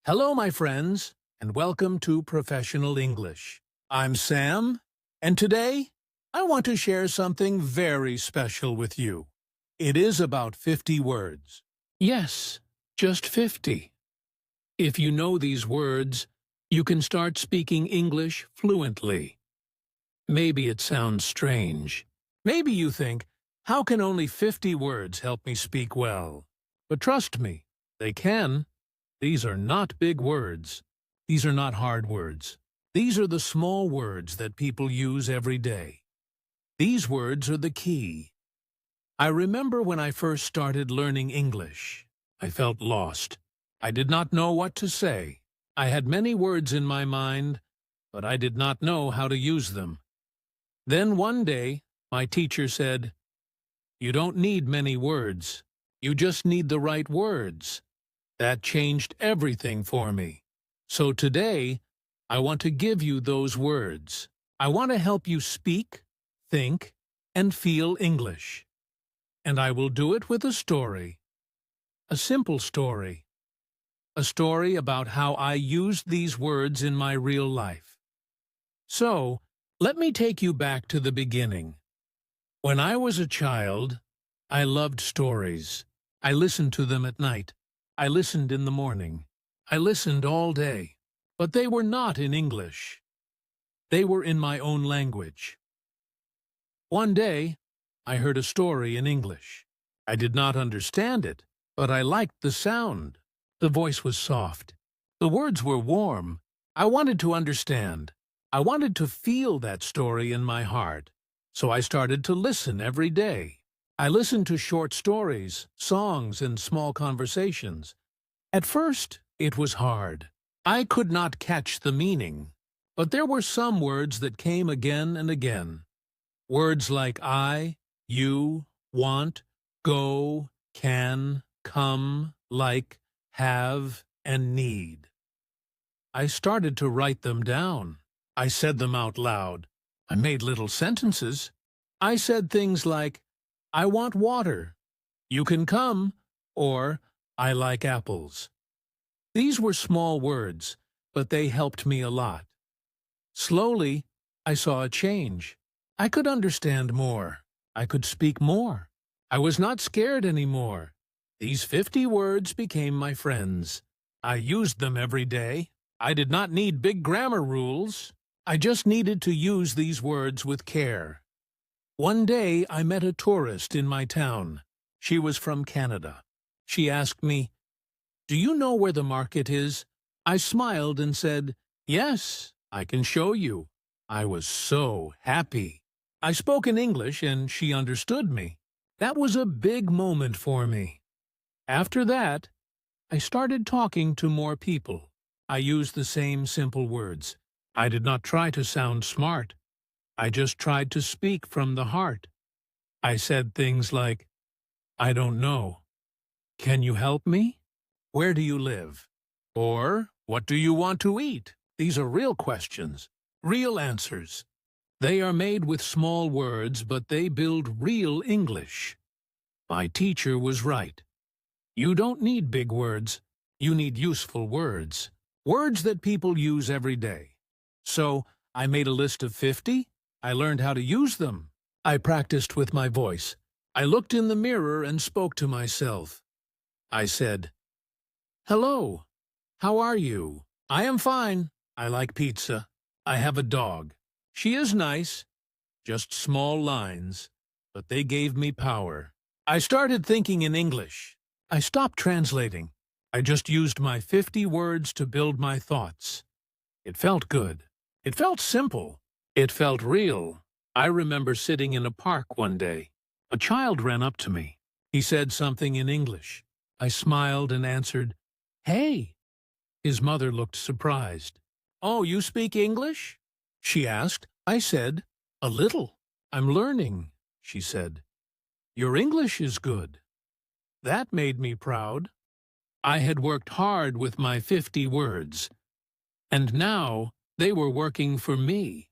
Hello, my friends, and welcome to Professional English. I'm Sam, and today I want to share something very special with you. It is about 50 words. Yes, just 50. If you know these words, you can start speaking English fluently. Maybe it sounds strange. Maybe you think, how can only 50 words help me speak well? But trust me, they can. These are not big words. These are not hard words. These are the small words that people use every day. These words are the key. I remember when I first started learning English. I felt lost. I did not know what to say. I had many words in my mind, but I did not know how to use them. Then one day, my teacher said, "You don't need many words. You just need the right words." That changed everything for me. So today, I want to give you those words. I want to help you speak, think, and feel English. And I will do it with a story. A simple story. A story about how I used these words in my real life. So, let me take you back to the beginning. When I was a child, I loved stories. I listened to them at night. I listened in the morning. I listened all day. But they were not in English. They were in my own language. One day, I heard a story in English. I did not understand it, but I liked the sound. The voice was soft. The words were warm. I wanted to understand. I wanted to feel that story in my heart. So I started to listen every day. I listened to short stories, songs, and small conversations. At first, it was hard. I could not catch the meaning. But there were some words that came again and again. Words like I, you, want, go, can, come, like, have, and need. I started to write them down. I said them out loud. I made little sentences. I said things like, I want water, you can come, or I like apples. These were small words, but they helped me a lot. Slowly, I saw a change. I could understand more. I could speak more. I was not scared anymore. These 50 words became my friends. I used them every day. I did not need big grammar rules. I just needed to use these words with care. One day, I met a tourist in my town. She was from Canada. She asked me, "Do you know where the market is?" I smiled and said, "Yes, I can show you." I was so happy. I spoke in English and she understood me. That was a big moment for me. After that, I started talking to more people. I used the same simple words. I did not try to sound smart. I just tried to speak from the heart. I said things like, I don't know. Can you help me? Where do you live? Or, what do you want to eat? These are real questions, real answers. They are made with small words, but they build real English. My teacher was right. You don't need big words. You need useful words. Words that people use every day. So, I made a list of 50. I learned how to use them. I practiced with my voice. I looked in the mirror and spoke to myself. I said, "Hello. How are you? I am fine. I like pizza. I have a dog. She is nice." Just small lines, but they gave me power. I started thinking in English. I stopped translating. I just used my 50 words to build my thoughts. It felt good. It felt simple. It felt real. I remember sitting in a park one day. A child ran up to me. He said something in English. I smiled and answered, "Hey." His mother looked surprised. "Oh, you speak English?" she asked. I said, "A little. I'm learning," she said. "Your English is good." That made me proud. I had worked hard with my 50 words, and now they were working for me.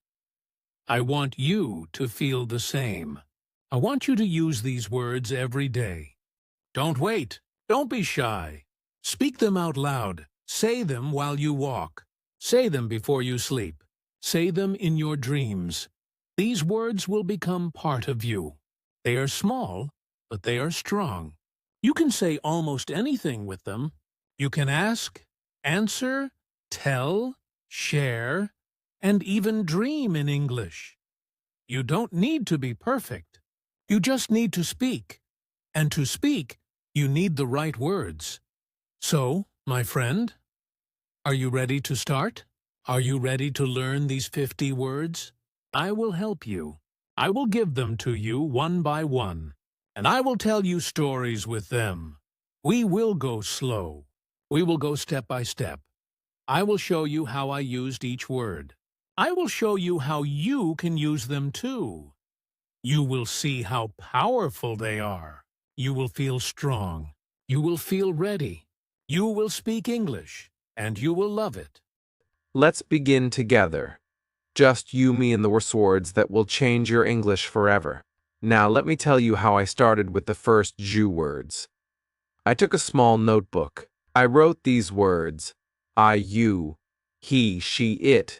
I want you to feel the same. I want you to use these words every day. Don't wait. Don't be shy. Speak them out loud. Say them while you walk. Say them before you sleep. Say them in your dreams. These words will become part of you. They are small, but they are strong. You can say almost anything with them. You can ask, answer, tell, share, and even dream in English. You don't need to be perfect. You just need to speak. And to speak, you need the right words. So, my friend, are you ready to start? Are you ready to learn these 50 words? I will help you. I will give them to you one by one, and I will tell you stories with them. We will go slow. We will go step by step. I will show you how I used each word. I will show you how you can use them too. You will see how powerful they are. You will feel strong. You will feel ready. You will speak English, and you will love it. Let's begin together. Just you, me, and the swords that will change your English forever. Now let me tell you how I started with the first Jew words. I took a small notebook. I wrote these words: I, you, he, she, it,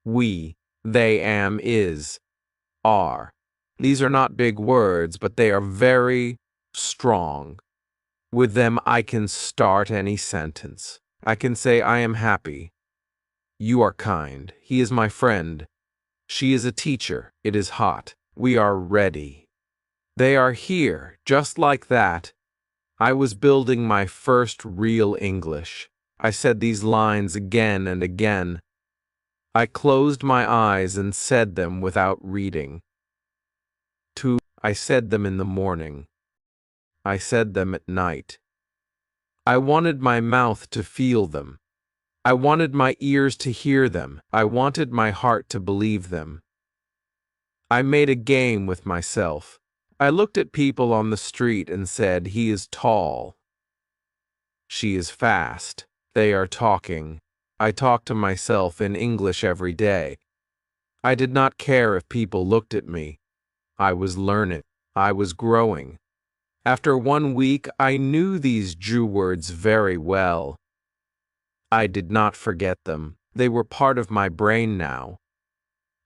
we, they, am, is, are. These are not big words, but they are very strong. With them, I can start any sentence. I can say, I am happy. You are kind. He is my friend. She is a teacher. It is hot. We are ready. They are here, just like that. I was building my first real English. I said these lines again and again. I closed my eyes and said them without reading. I said them in the morning. I said them at night. I wanted my mouth to feel them. I wanted my ears to hear them. I wanted my heart to believe them. I made a game with myself. I looked at people on the street and said, he is tall. She is fast. They are talking. I talk to myself in English every day. I did not care if people looked at me. I was learning. I was growing. After 1 week, I knew these Jew words very well. I did not forget them. They were part of my brain now.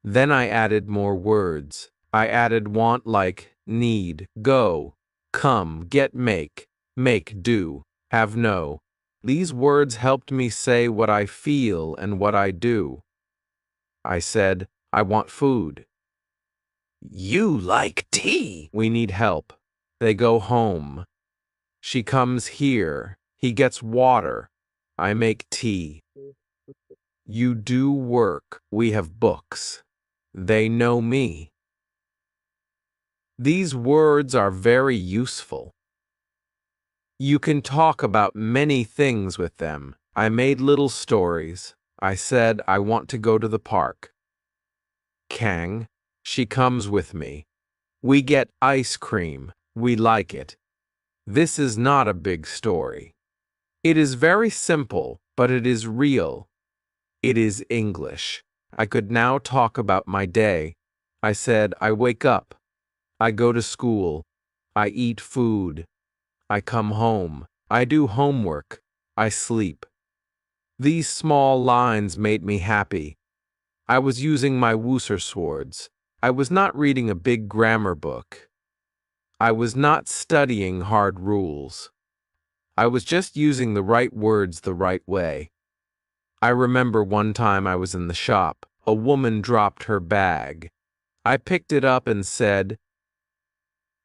Then I added more words. I added want, like, need, go, come, get, make, do, have, no. These words helped me say what I feel and what I do. I said, I want food. You like tea. We need help. They go home. She comes here. He gets water. I make tea. You do work. We have books. They know me. These words are very useful. You can talk about many things with them. I made little stories. I said I want to go to the park. Kang, she comes with me. We get ice cream. We like it. This is not a big story. It is very simple, but it is real. It is English. I could now talk about my day. I said, I wake up. I go to school. I eat food. I come home. I do homework. I sleep. These small lines made me happy. I was using my Wooser swords. I was not reading a big grammar book. I was not studying hard rules. I was just using the right words the right way. I remember one time I was in the shop. A woman dropped her bag. I picked it up and said,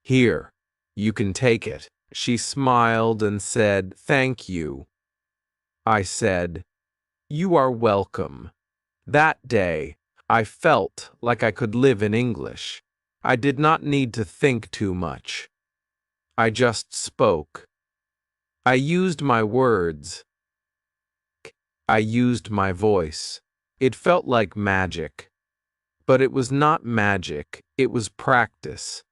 Here, you can take it. She smiled and said, Thank you. I said, You are welcome. That day, I felt like I could live in English. I did not need to think too much. I just spoke. I used my words. I used my voice. It felt like magic. But it was not magic. It was practice.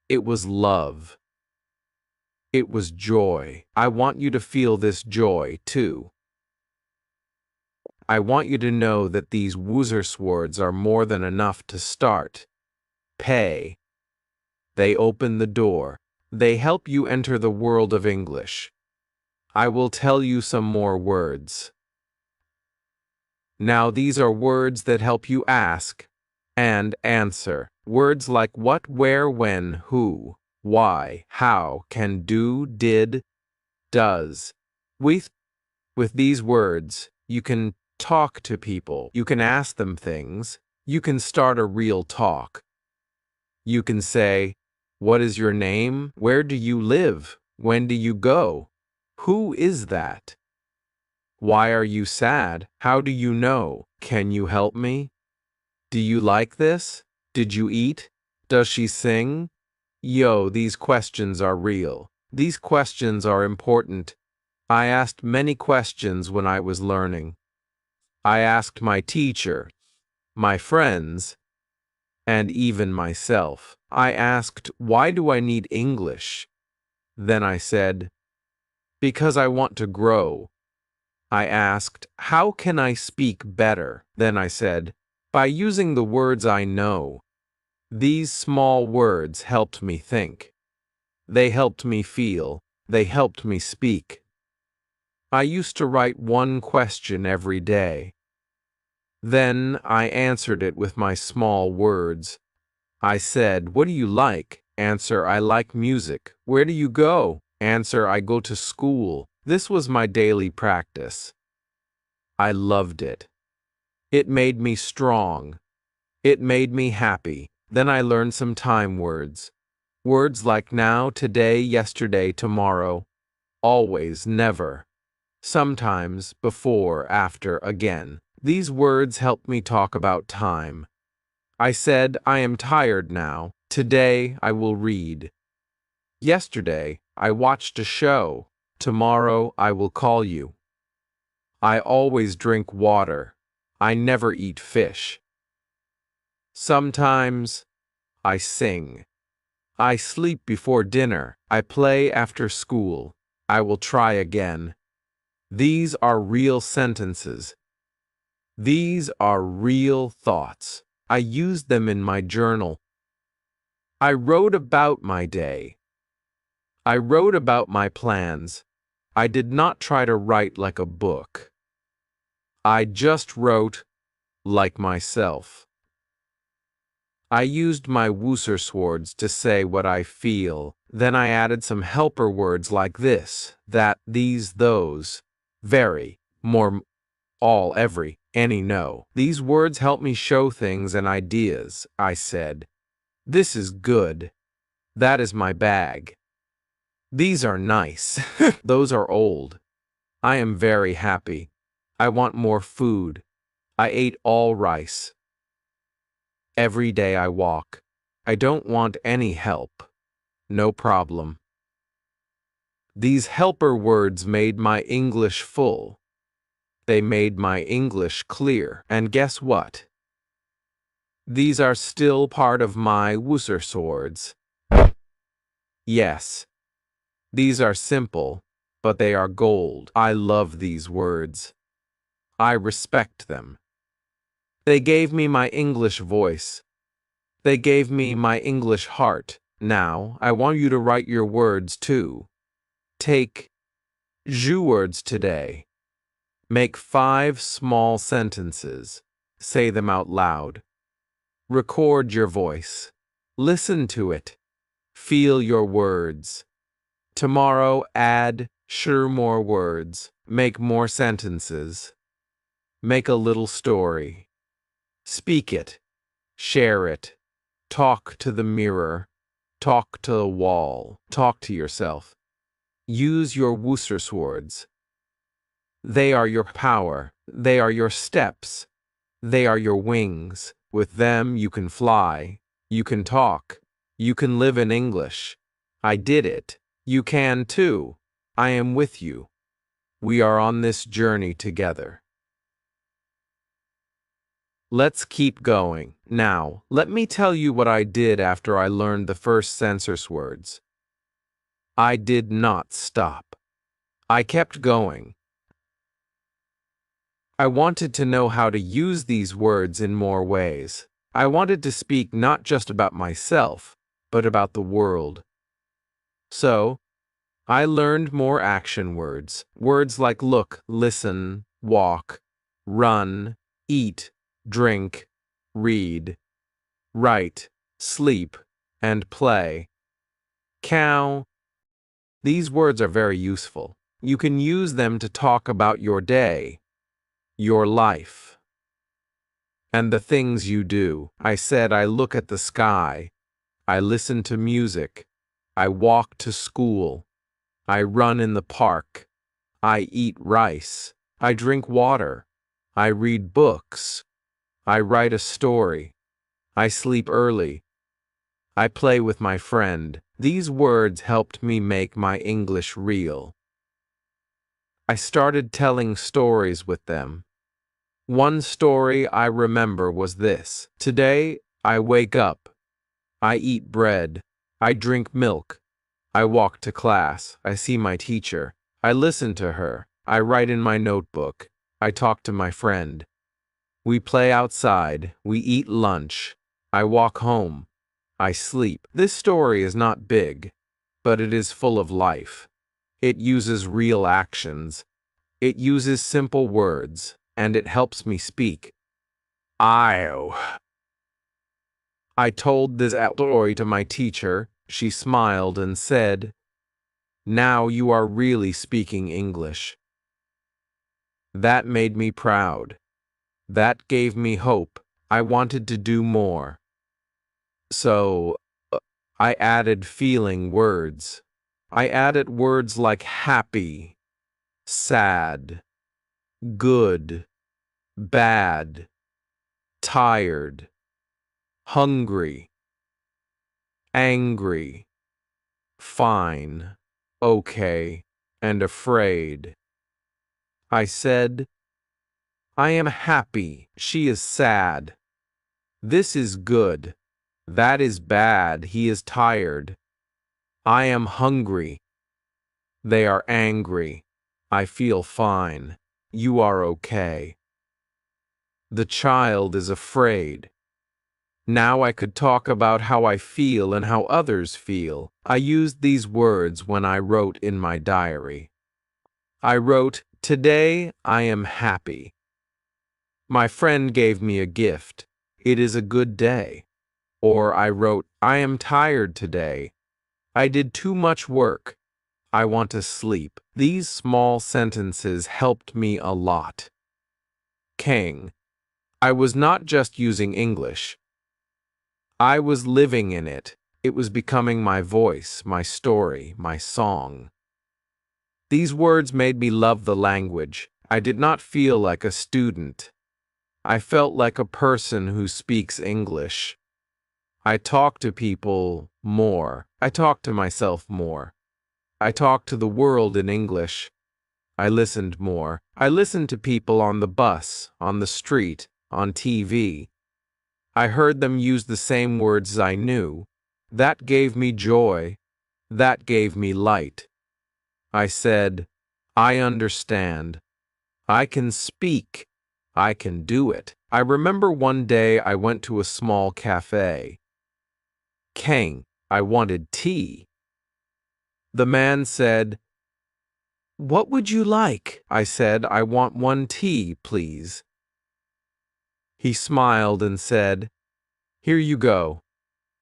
It was love. It was joy. I want you to feel this joy, too. I want you to know that these Wooser swords are more than enough to start. Pay. They open the door. They help you enter the world of English. I will tell you some more words. Now these are words that help you ask and answer. Words like what, where, when, who, why, how, can, do, did, does. With these words, you can talk to people. You can ask them things. You can start a real talk. You can say, what is your name? Where do you live? When do you go? Who is that? Why are you sad? How do you know? Can you help me? Do you like this? Did you eat? Does she sing? These questions are real. These questions are important. I asked many questions when I was learning. I asked my teacher, my friends, and even myself. I asked, why do I need English? Then I said, because I want to grow. I asked, how can I speak better? Then I said, by using the words I know. These small words helped me think. They helped me feel. They helped me speak. I used to write one question every day. Then I answered it with my small words. I said, what do you like? Answer, I like music. Where do you go? Answer, I go to school. This was my daily practice. I loved it. It made me strong. It made me happy. Then I learned some time words. Words like now, today, yesterday, tomorrow, always, never, sometimes, before, after, again. These words helped me talk about time. I said, I am tired now. Today, I will read. Yesterday, I watched a show. Tomorrow, I will call you. I always drink water. I never eat fish. Sometimes, I sing. I sleep before dinner. I play after school. I will try again. These are real sentences. These are real thoughts. I used them in my journal. I wrote about my day. I wrote about my plans. I did not try to write like a book. I just wrote like myself. I used my Wooser to say what I feel. Then I added some helper words like this, that, these, those, very, more, all, every, any, no. These words help me show things and ideas. I said, this is good. That is my bag. These are nice. Those are old. I am very happy. I want more food. I ate all rice. Every day I walk. I don't want any help. No problem. These helper words made my English full. They made my English clear. And guess what? These are still part of my Wooser. Yes. These are simple, but they are gold. I love these words. I respect them. They gave me my English voice. They gave me my English heart. Now, I want you to write your words too. Take words today. Make 5 small sentences. Say them out loud. Record your voice. Listen to it. Feel your words. Tomorrow, add more words. Make more sentences. Make a little story. Speak it. Share it. Talk to the mirror. Talk to the wall. Talk to yourself. Use your Wooser. They are your power. They are your steps. They are your wings. With them you can fly. You can talk. You can live in English. I did it. You can too. I am with you. We are on this journey together. Let's keep going. Now, let me tell you what I did after I learned the first census words. I did not stop. I kept going. I wanted to know how to use these words in more ways. I wanted to speak not just about myself, but about the world. So, I learned more action words. Words like look, listen, walk, run, eat, drink, read, write, sleep, and play. Cow. These words are very useful. You can use them to talk about your day, your life, and the things you do. I said I look at the sky. I listen to music. I walk to school. I run in the park. I eat rice. I drink water. I read books. I write a story. I sleep early. I play with my friend. These words helped me make my English real. I started telling stories with them. One story I remember was this. Today, I wake up. I eat bread. I drink milk. I walk to class. I see my teacher. I listen to her. I write in my notebook. I talk to my friend. We play outside. We eat lunch. I walk home. I sleep. This story is not big, but it is full of life. It uses real actions. It uses simple words, and it helps me speak. I told this story to my teacher. She smiled and said, "Now you are really speaking English." That made me proud. That gave me hope. I wanted to do more. So, I added feeling words. I added words like happy, sad, good, bad, tired, hungry, angry, fine, okay, and afraid. I said, I am happy. She is sad. This is good. That is bad. He is tired. I am hungry. They are angry. I feel fine. You are okay. The child is afraid. Now I could talk about how I feel and how others feel. I used these words when I wrote in my diary. I wrote, "Today I am happy." My friend gave me a gift. It is a good day. Or I wrote, I am tired today. I did too much work. I want to sleep. These small sentences helped me a lot. King. I was not just using English. I was living in it. It was becoming my voice, my story, my song. These words made me love the language. I did not feel like a student. I felt like a person who speaks English. I talk to people more. I talk to myself more. I talk to the world in English. I listened more. I listened to people on the bus, on the street, on TV. I heard them use the same words I knew. That gave me joy. That gave me light. I said, I understand. I can speak. I can do it. I remember one day I went to a small cafe. King, I wanted tea. The man said, "What would you like?" I said, "I want one tea, please." He smiled and said, "Here you go."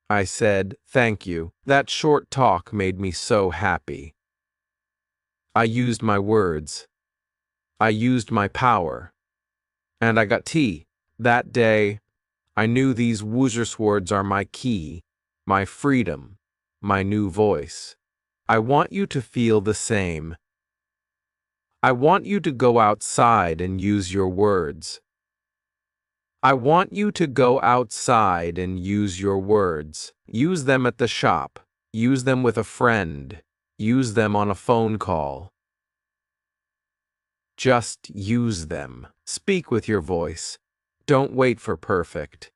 I said, "Thank you." That short talk made me so happy. I used my words. I used my power. And I got tea. That day, I knew these Woozerswords are my key, my freedom, my new voice. I want you to feel the same. I want you to go outside and use your words. I want you to go outside and use your words. Use them at the shop. Use them with a friend. Use them on a phone call. Just use them. Speak with your voice. Don't wait for perfect.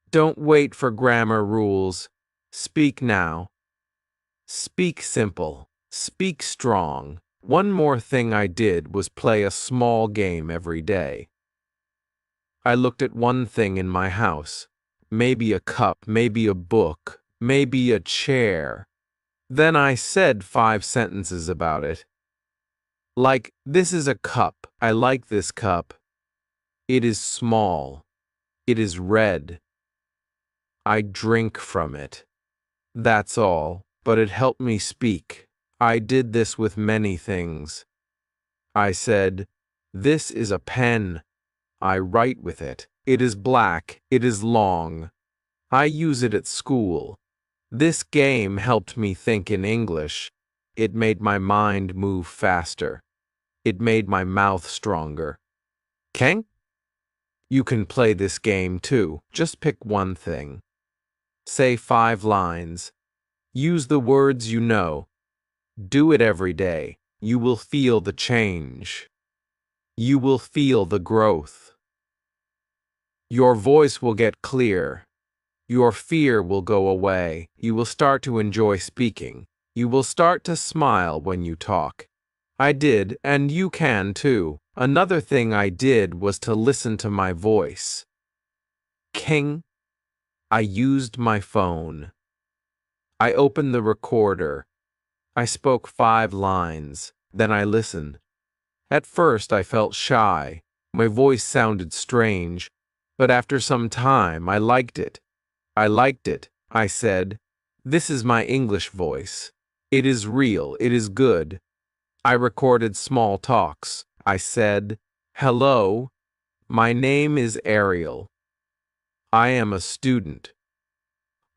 Don't wait for grammar rules. Speak now. Speak simple. Speak strong. One more thing I did was play a small game every day. I looked at one thing in my house. Maybe a cup, maybe a book, maybe a chair. Then I said 5 sentences about it. Like, this is a cup. I like this cup. It is small. It is red. I drink from it. That's all, but it helped me speak. I did this with many things. I said, this is a pen. I write with it. It is black. It is long. I use it at school. This game helped me think in English. It made my mind move faster. It made my mouth stronger. Ken? You can play this game too. Just pick one thing. Say 5 lines. Use the words you know. Do it every day. You will feel the change. You will feel the growth. Your voice will get clear. Your fear will go away. You will start to enjoy speaking. You will start to smile when you talk. I did, and you can too. Another thing I did was to listen to my voice. King, I used my phone. I opened the recorder. I spoke 5 lines. Then I listened. At first I felt shy. My voice sounded strange. But after some time I liked it. I liked it. I said, this is my English voice. It is real. It is good. I recorded small talks. I said, hello, my name is Ariel. I am a student.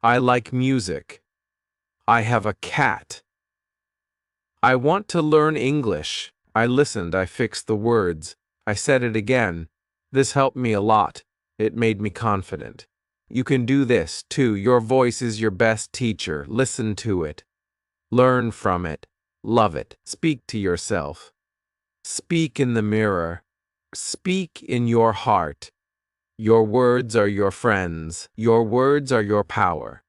I like music. I have a cat. I want to learn English. I listened. I fixed the words. I said it again. This helped me a lot. It made me confident. You can do this too. Your voice is your best teacher. Listen to it. Learn from it. Love it. Speak to yourself. Speak in the mirror. Speak in your heart. Your words are your friends. Your words are your power.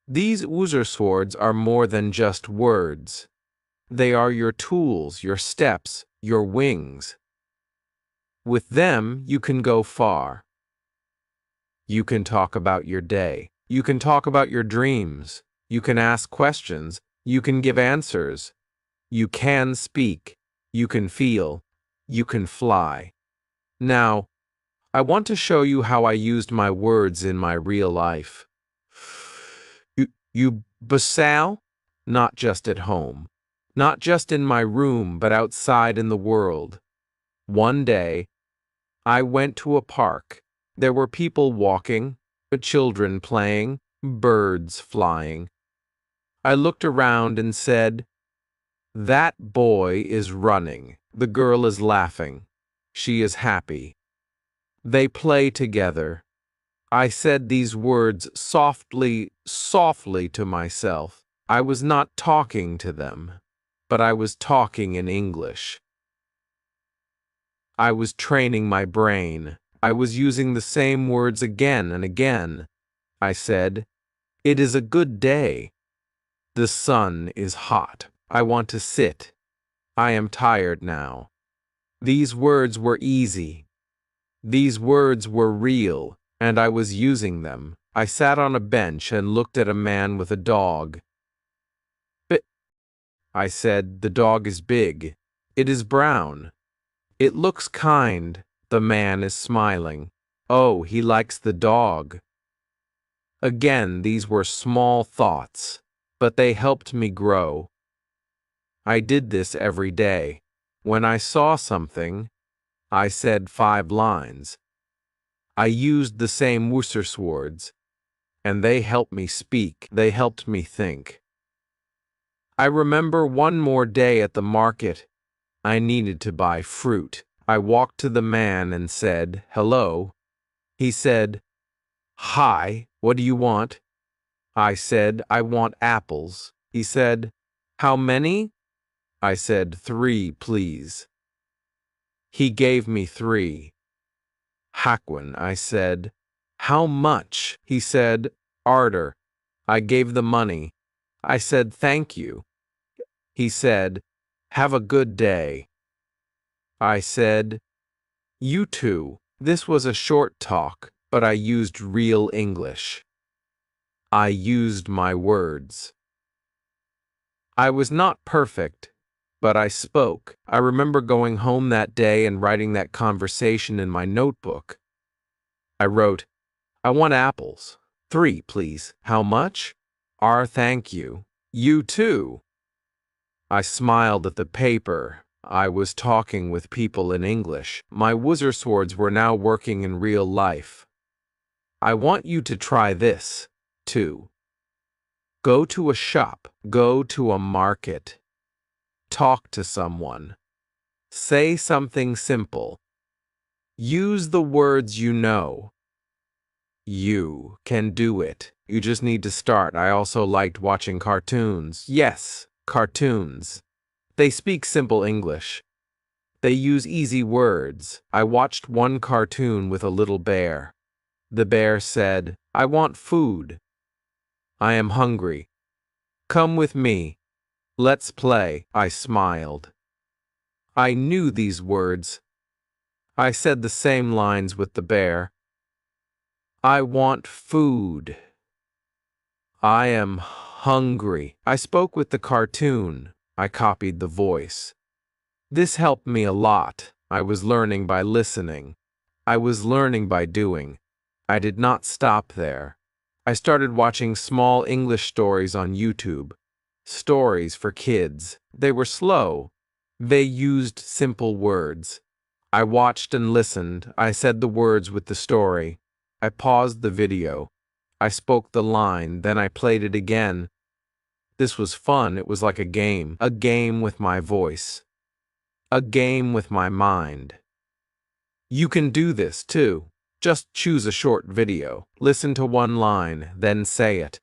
These swords are more than just words. They are your tools, your steps, your wings. With them, you can go far. You can talk about your day. You can talk about your dreams. You can ask questions. You can give answers. You can speak. You can feel. You can fly. Now, I want to show you how I used my words in my real life. You basal? Not just at home. Not just in my room, but outside in the world. One day, I went to a park. There were people walking, children playing, birds flying. I looked around and said, that boy is running. The girl is laughing. She is happy. They play together. I said these words softly, softly to myself. I was not talking to them, but I was talking in English. I was training my brain. I was using the same words again and again. I said, it is a good day. The sun is hot. I want to sit. I am tired now. These words were easy. These words were real, and I was using them. I sat on a bench and looked at a man with a dog. But, I said, the dog is big. It is brown. It looks kind. The man is smiling. Oh, he likes the dog. Again, these were small thoughts, but they helped me grow. I did this every day. When I saw something, I said 5 lines. I used the same swords, and they helped me speak. They helped me think. I remember one more day at the market. I needed to buy fruit. I walked to the man and said, hello. He said, hi, what do you want? I said, I want apples. He said, how many? I said, 3, please. He gave me 3. Haquin, I said, how much? He said, Arter. I gave the money. I said, thank you. He said, have a good day. I said, you too. This was a short talk, but I used real English. I used my words. I was not perfect, but I spoke. I remember going home that day and writing that conversation in my notebook. I wrote, I want apples. 3, please. How much? Thank you. You too. I smiled at the paper. I was talking with people in English. My woozer swords were now working in real life. I want you to try this, too. Go to a shop. Go to a market. Talk to someone. Say something simple. Use the words you know. You can do it. You just need to start. I also liked watching cartoons. Yes, cartoons. They speak simple English. They use easy words. I watched one cartoon with a little bear. The bear said, I want food. I am hungry. Come with me. Let's play. I smiled. I knew these words. I said the same lines with the bear. I want food. I am hungry. I spoke with the cartoon. I copied the voice. This helped me a lot. I was learning by listening. I was learning by doing. I did not stop there. I started watching small English stories on YouTube. Stories for kids. They were slow. They used simple words. I watched and listened. I said the words with the story. I paused the video. I spoke the line, then I played it again. This was fun. It was like a game with my voice, a game with my mind. You can do this too. Just choose a short video, listen to one line, then say it.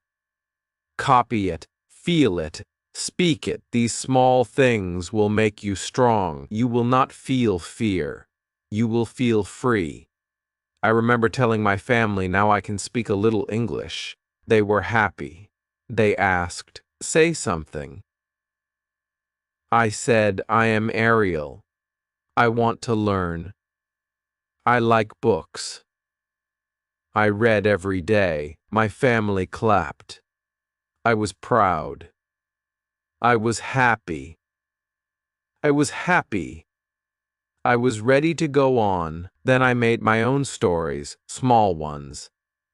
Copy it, feel it, speak it. These small things will make you strong. You will not feel fear. You will feel free. I remember telling my family now I can speak a little English. They were happy. They asked, say something. I said, I am Ariel. I want to learn. I like books. I read every day. My family clapped. I was proud. I was happy. I was happy. I was ready to go on. Then I made my own stories, small ones.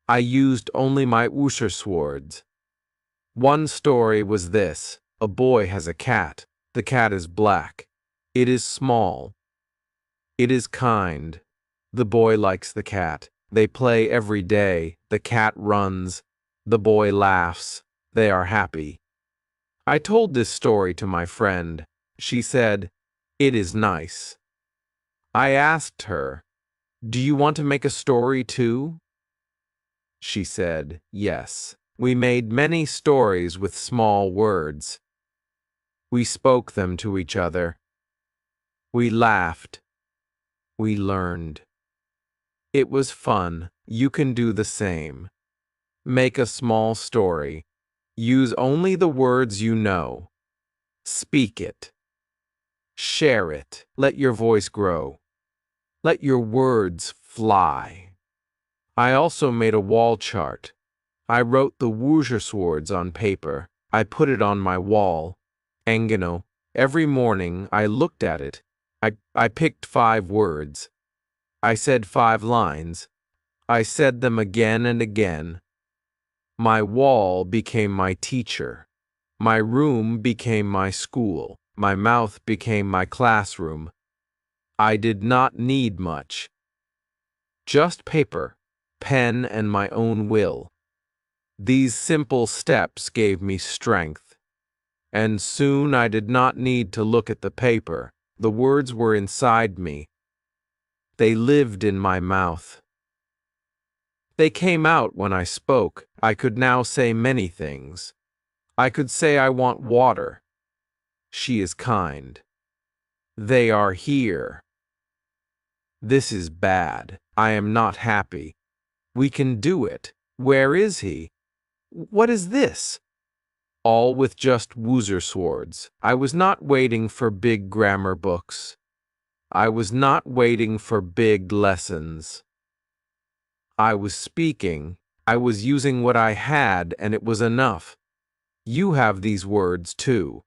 I used only my woozer swords. One story was this. A boy has a cat. The cat is black. It is small. It is kind. The boy likes the cat. They play every day. The cat runs. The boy laughs. They are happy. I told this story to my friend. She said, it is nice. I asked her, do you want to make a story too? She said, yes. We made many stories with small words. We spoke them to each other. We laughed. We learned. It was fun. You can do the same. Make a small story. Use only the words you know. Speak it. Share it. Let your voice grow. Let your words fly. I also made a wall chart. I wrote the woozer swords on paper. I put it on my wall. Engano. Every morning I looked at it. I picked 5 words. I said 5 lines. I said them again and again. My wall became my teacher. My room became my school. My mouth became my classroom. I did not need much. Just paper, pen, and my own will. These simple steps gave me strength. And soon I did not need to look at the paper. The words were inside me. They lived in my mouth. They came out when I spoke. I could now say many things. I could say I want water. She is kind. They are here. This is bad. I am not happy. We can do it. Where is he? What is this? All with just woozer swords. I was not waiting for big grammar books. I was not waiting for big lessons. I was speaking. I was using what I had, and it was enough. You have these words too.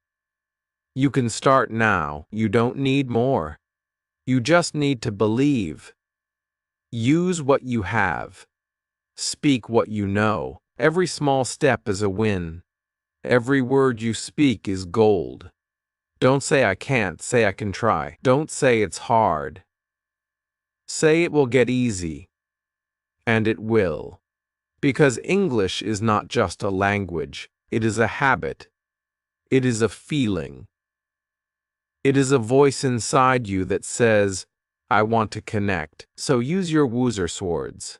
You can start now. You don't need more. You just need to believe. Use what you have. Speak what you know. Every small step is a win. Every word you speak is gold. Don't say I can't, say I can try. Don't say it's hard. Say it will get easy. And it will. Because English is not just a language, it is a habit. It is a feeling. It is a voice inside you that says, I want to connect. So use your woozer swords.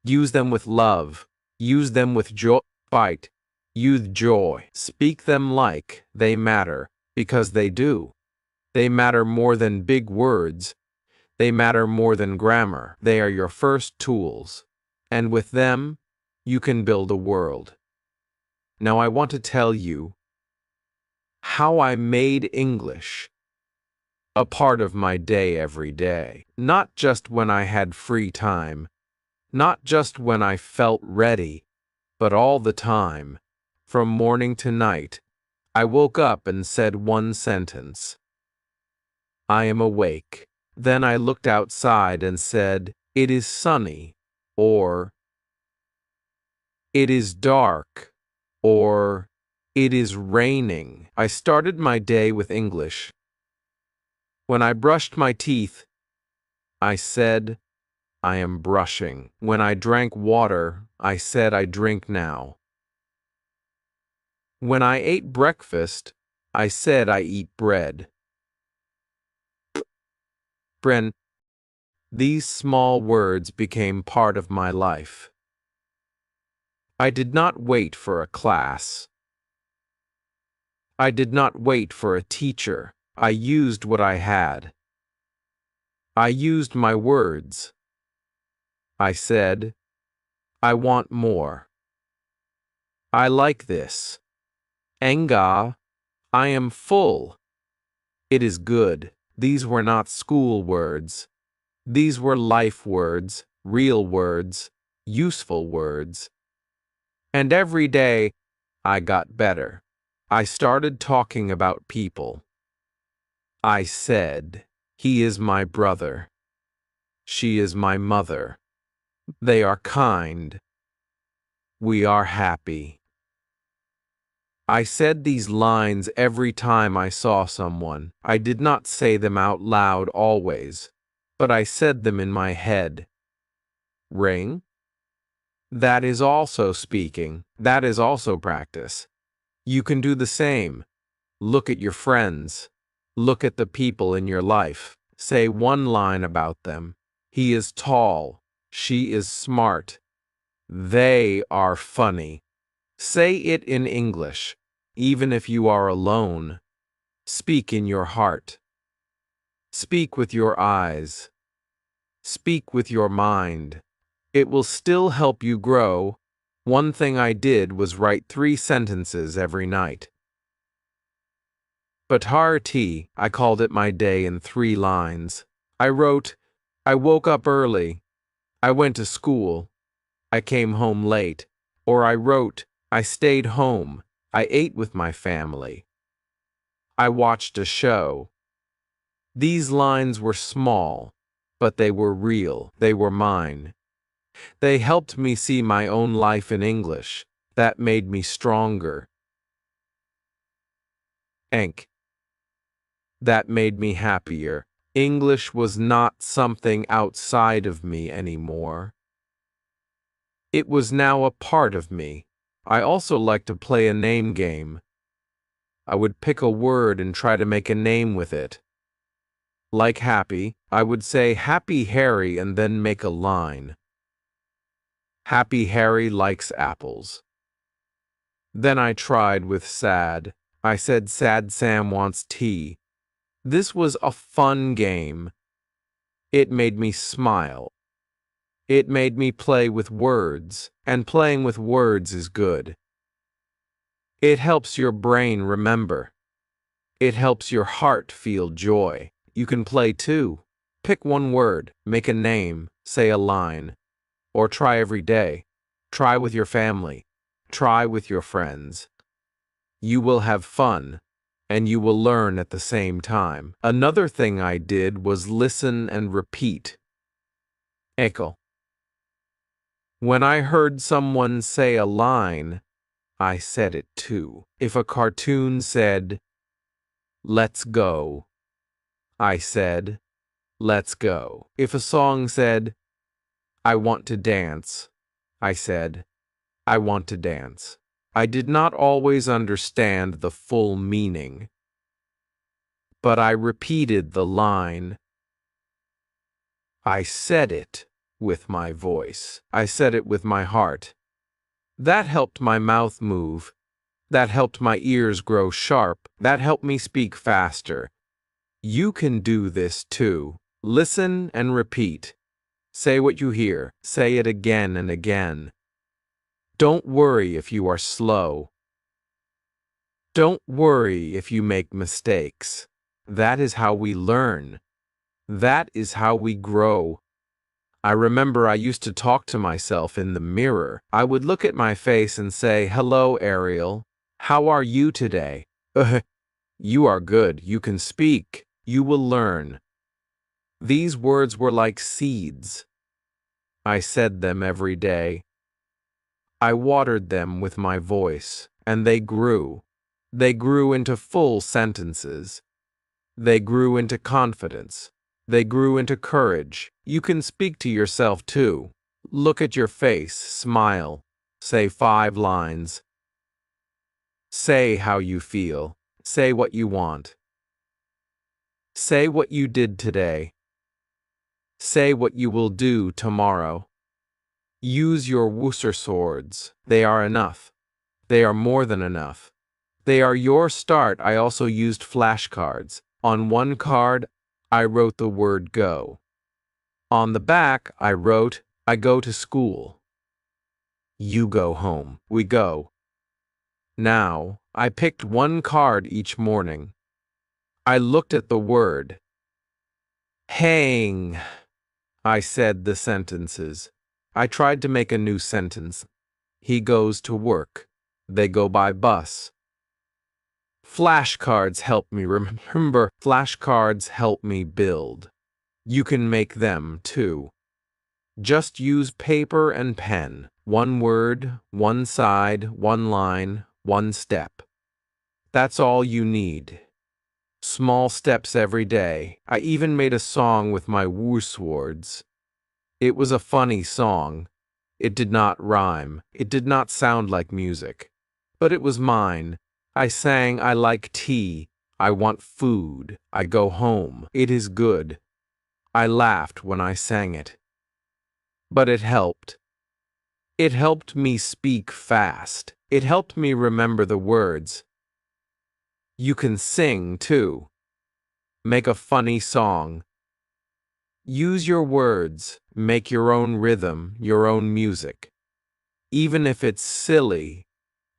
Use them with love. Use them with joy. Fight. Use joy. Speak them like they matter, because they do. They matter more than big words. They matter more than grammar. They are your first tools. And with them, you can build a world. Now I want to tell you how I made English a part of my day every day. Not just when I had free time, not just when I felt ready, but all the time. From morning to night, I woke up and said one sentence. I am awake. Then I looked outside and said, it is sunny, or it is dark, or it is raining. I started my day with English. When I brushed my teeth, I said, I am brushing. When I drank water, I said I drink now. When I ate breakfast, I said I eat bread. Bren, these small words became part of my life. I did not wait for a class. I did not wait for a teacher. I used what I had. I used my words. I said, I want more. I like this. Enga, I am full. It is good. These were not school words. These were life words, real words, useful words. And every day, I got better. I started talking about people. I said, he is my brother. She is my mother. They are kind. We are happy. I said these lines every time I saw someone. I did not say them out loud always, but I said them in my head. Ring? That is also speaking. That is also practice. You can do the same. Look at your friends. Look at the people in your life. Say one line about them. He is tall. She is smart. They are funny. Say it in English, even if you are alone. Speak in your heart. Speak with your eyes. Speak with your mind. It will still help you grow. One thing I did was write 3 sentences every night. But I called it my day in 3 lines. I wrote, I woke up early. I went to school. I came home late. Or I wrote, I stayed home. I ate with my family. I watched a show. These lines were small, but they were real. They were mine. They helped me see my own life in English. That made me stronger. Enk. That made me happier. English was not something outside of me anymore. It was now a part of me. I also liked to play a name game. I would pick a word and try to make a name with it. Like happy, I would say Happy Harry and then make a line. Happy Harry likes apples. Then I tried with sad. I said Sad Sam wants tea. This was a fun game. It made me smile. It made me play with words, and playing with words is good. It helps your brain remember. It helps your heart feel joy. You can play too. Pick one word, make a name, say a line. Or try every day. Try with your family. Try with your friends. You will have fun. and you will learn at the same time. Another thing I did was listen and repeat. Echo. When I heard someone say a line, I said it too. If a cartoon said, "Let's go," I said, "Let's go." If a song said, "I want to dance," I said, "I want to dance." I did not always understand the full meaning, but I repeated the line. I said it with my voice. I said it with my heart. That helped my mouth move. That helped my ears grow sharp. That helped me speak faster. You can do this too. Listen and repeat. Say what you hear. Say it again and again. Don't worry if you are slow. Don't worry if you make mistakes. That is how we learn. That is how we grow. I remember I used to talk to myself in the mirror. I would look at my face and say, "Hello, Ariel. How are you today?" You are good. You can speak. You will learn. These words were like seeds. I said them every day. I watered them with my voice, and they grew. They grew into full sentences. They grew into confidence. They grew into courage. You can speak to yourself too. Look at your face, smile. Say 5 lines. Say how you feel. Say what you want. Say what you did today. Say what you will do tomorrow. Use your Wooster swords. They are enough. They are more than enough. They are your start. I also used flashcards. On one card, I wrote the word go. On the back, I wrote, I go to school. You go home. We go. Now, I picked one card each morning. I looked at the word. Hang. I said the sentences. I tried to make a new sentence. He goes to work. They go by bus. Flashcards help me remember. Flashcards help me build. You can make them too. Just use paper and pen. One word, one side, one line, one step. That's all you need. Small steps every day. I even made a song with my words. It was a funny song. It did not rhyme. It did not sound like music. But it was mine. I sang, I like tea. I want food. I go home. It is good. I laughed when I sang it. But it helped. It helped me speak fast. It helped me remember the words. You can sing, too. Make a funny song. Use your words. Make your own rhythm, your own music. Even if it's silly,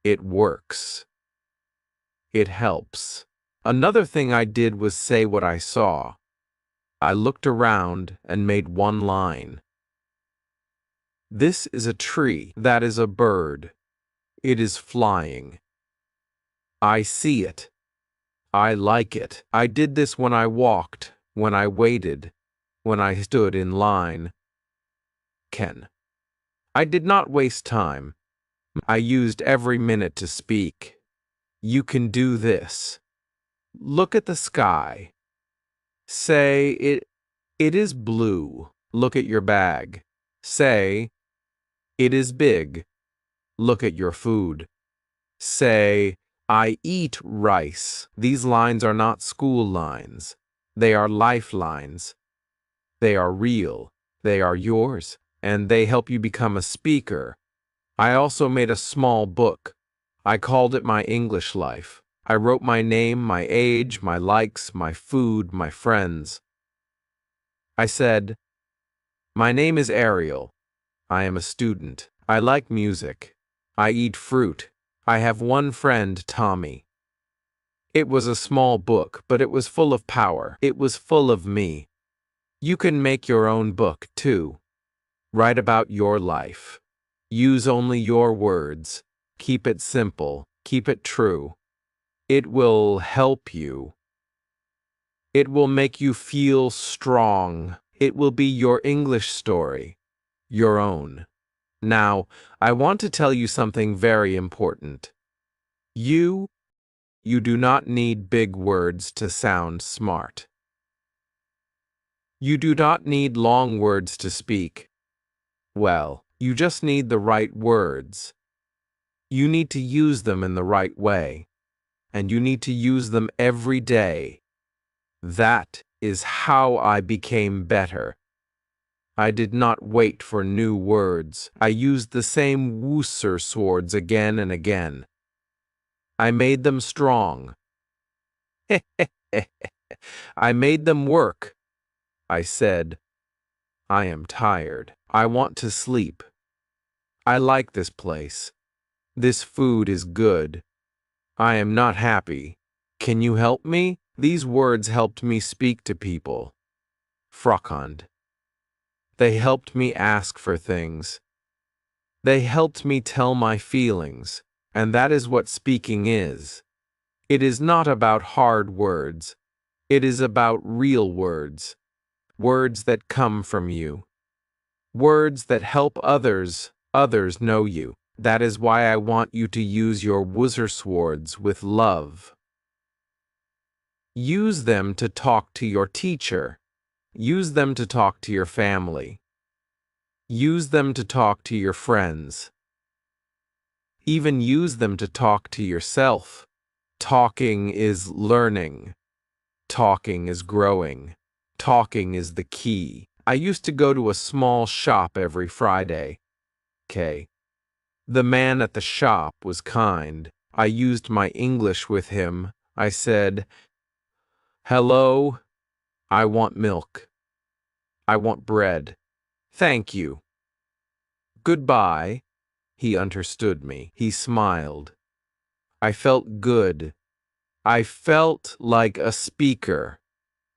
it works. It helps. Another thing I did was say what I saw. I looked around and made one line. This is a tree. That is a bird. It is flying. I see it. I like it. I did this when I walked, when I waited, when I stood in line. Ken. I did not waste time. I used every minute to speak. You can do this. Look at the sky. Say, it is blue. Look at your bag. Say, it is big. Look at your food. Say, I eat rice. These lines are not school lines. They are lifelines. They are real. They are yours. And they help you become a speaker. I also made a small book. I called it My English Life. I wrote my name, my age, my likes, my food, my friends. I said, my name is Ariel. I am a student. I like music. I eat fruit. I have one friend, Tommy. It was a small book, but it was full of power. It was full of me. You can make your own book, too. Write about your life. Use only your words. Keep it simple. Keep it true. It will help you. It will make you feel strong. It will be your English story, your own. Now, I want to tell you something very important. You do not need big words to sound smart. You do not need long words to speak. Well, you just need the right words. You need to use them in the right way, and you need to use them every day. That is how I became better. I did not wait for new words. I used the same Wooser swords again and again. I made them strong. I made them work. I said, I am tired. I want to sleep. I like this place. This food is good. I am not happy. Can you help me? These words helped me speak to people. Frakand. They helped me ask for things. They helped me tell my feelings, and that is what speaking is. It is not about hard words. It is about real words. Words that come from you. Words that help others know you. That is why I want you to use your Wooser swords with love. Use them to talk to your teacher. Use them to talk to your family. Use them to talk to your friends. Even use them to talk to yourself. Talking is learning. Talking is growing. Talking is the key. I used to go to a small shop every Friday. The man at the shop was kind. I used my English with him. I said, "Hello, I want milk. I want bread. Thank you. Goodbye." He understood me. He smiled. I felt good. I felt like a speaker.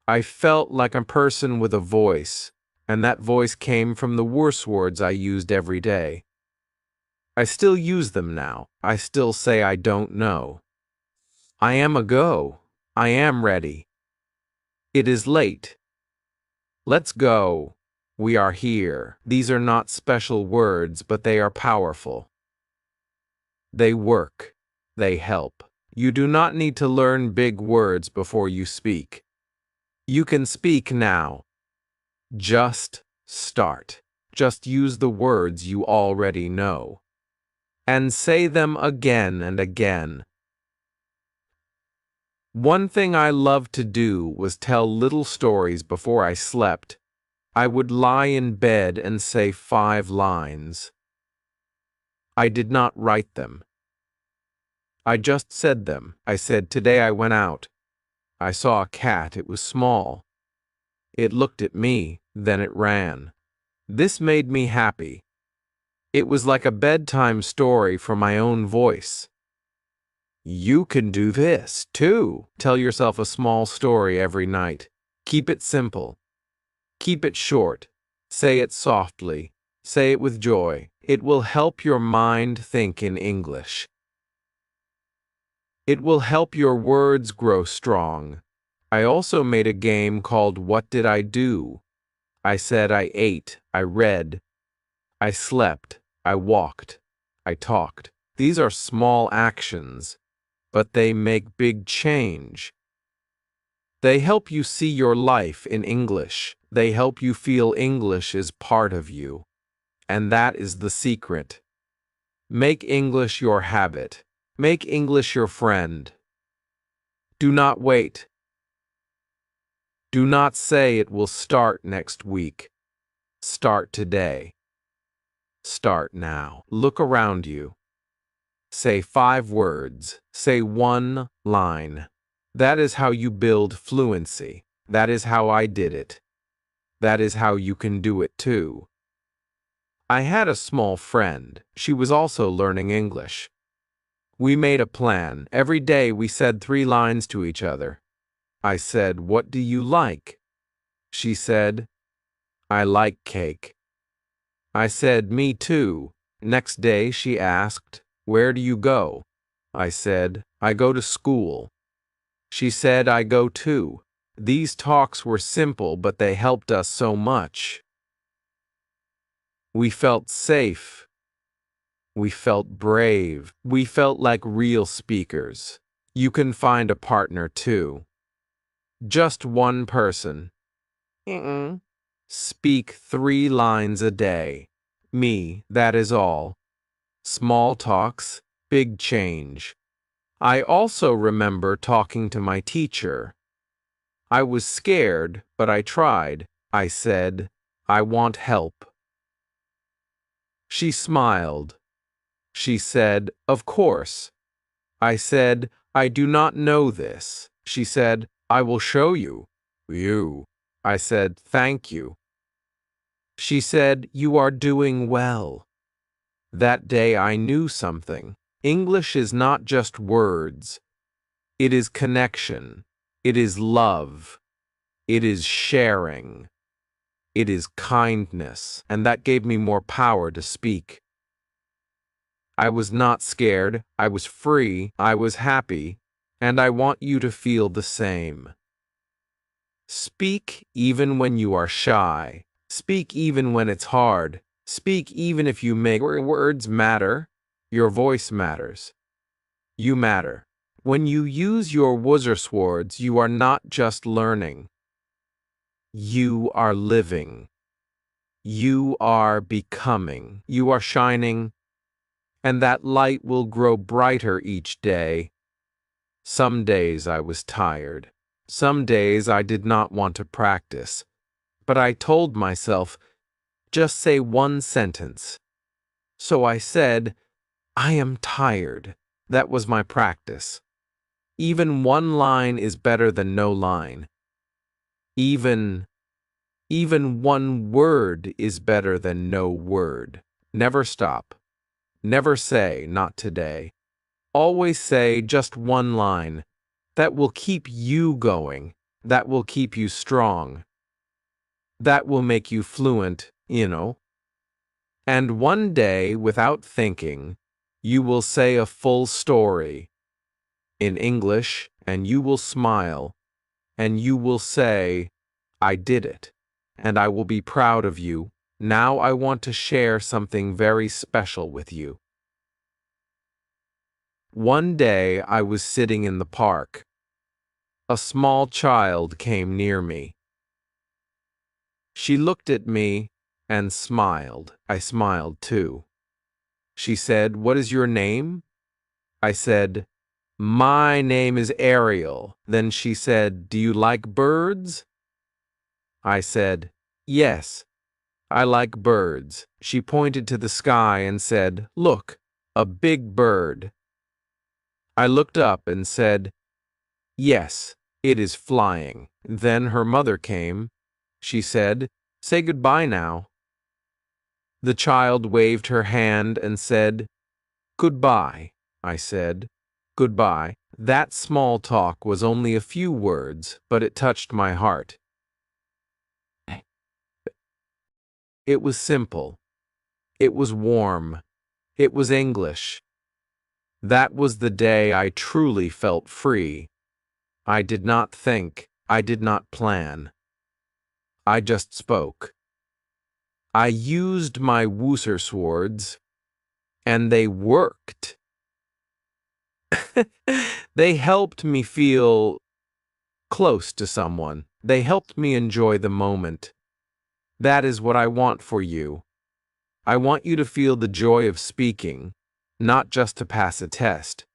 I felt like a person with a voice, and that voice came from the worse words I used every day. I still use them now. I still say I don't know. I am a go. I am ready. It is late. Let's go. We are here. These are not special words, but they are powerful. They work. They help. You do not need to learn big words before you speak. You can speak now. Just start. Just use the words you already know. And say them again and again. One thing I loved to do was tell little stories before I slept. I would lie in bed and say 5 lines. I did not write them. I just said them. I said, today I went out. I saw a cat. It was small. It looked at me, then it ran. This made me happy. It was like a bedtime story from my own voice. You can do this, too. Tell yourself a small story every night. Keep it simple. Keep it short. Say it softly. Say it with joy. It will help your mind think in English. It will help your words grow strong. I also made a game called What Did I Do? I said I ate, I read, I slept, I walked, I talked. These are small actions, but they make big change. They help you see your life in English. They help you feel English is part of you. And that is the secret. Make English your habit. Make English your friend. Do not wait. Do not say it will start next week. Start today. Start now. Look around you. Say 5 words. Say 1 line. That is how you build fluency. That is how I did it. That is how you can do it too. I had a small friend. She was also learning English. We made a plan. Every day we said 3 lines to each other. I said, "What do you like?" She said, "I like cake." I said, "Me too." Next day she asked, "Where do you go?" I said, I go to school. She said, I go too. These talks were simple, but they helped us so much. We felt safe. We felt brave. We felt like real speakers. You can find a partner too. Just one person. Speak 3 lines a day. Me, that is all. Small talks, big change. I also remember talking to my teacher. I was scared, but I tried. I said, I want help. She smiled. She said, of course. I said, I do not know this. She said, I will show you. You. I said, thank you. She said, you are doing well. That day I knew something. English is not just words. It is connection. It is love. It is sharing. It is kindness. And that gave me more power to speak. I was not scared. I was free. I was happy. And I want you to feel the same. Speak even when you are shy. Speak even when it's hard. Speak even if you make words matter. Your voice matters. You matter. When you use your words, you are not just learning. You are living. You are becoming. You are shining. And that light will grow brighter each day. Some days I was tired. Some days I did not want to practice. But I told myself, just say one sentence. So I said, I am tired. That was my practice. Even one line is better than no line. Even one word is better than no word. Never stop. Never say, not today. Always say just one line. That will keep you going. That will keep you strong. That will make you fluent, you know. And one day, without thinking, you will say a full story in English, and you will smile, and you will say, I did it, and I will be proud of you. Now I want to share something very special with you. One day I was sitting in the park. A small child came near me. She looked at me and smiled. I smiled too. She said, what is your name? I said, my name is Ariel. Then she said, do you like birds? I said, yes, I like birds. She pointed to the sky and said, look, a big bird. I looked up and said, yes, it is flying. Then her mother came. She said, say goodbye now. The child waved her hand and said, goodbye. I said, goodbye. That small talk was only a few words, but it touched my heart. It was simple. It was warm. It was English. That was the day I truly felt free. I did not think. I did not plan. I just spoke. I used my words, and they worked. They helped me feel close to someone. They helped me enjoy the moment. That is what I want for you. I want you to feel the joy of speaking, not just to pass a test,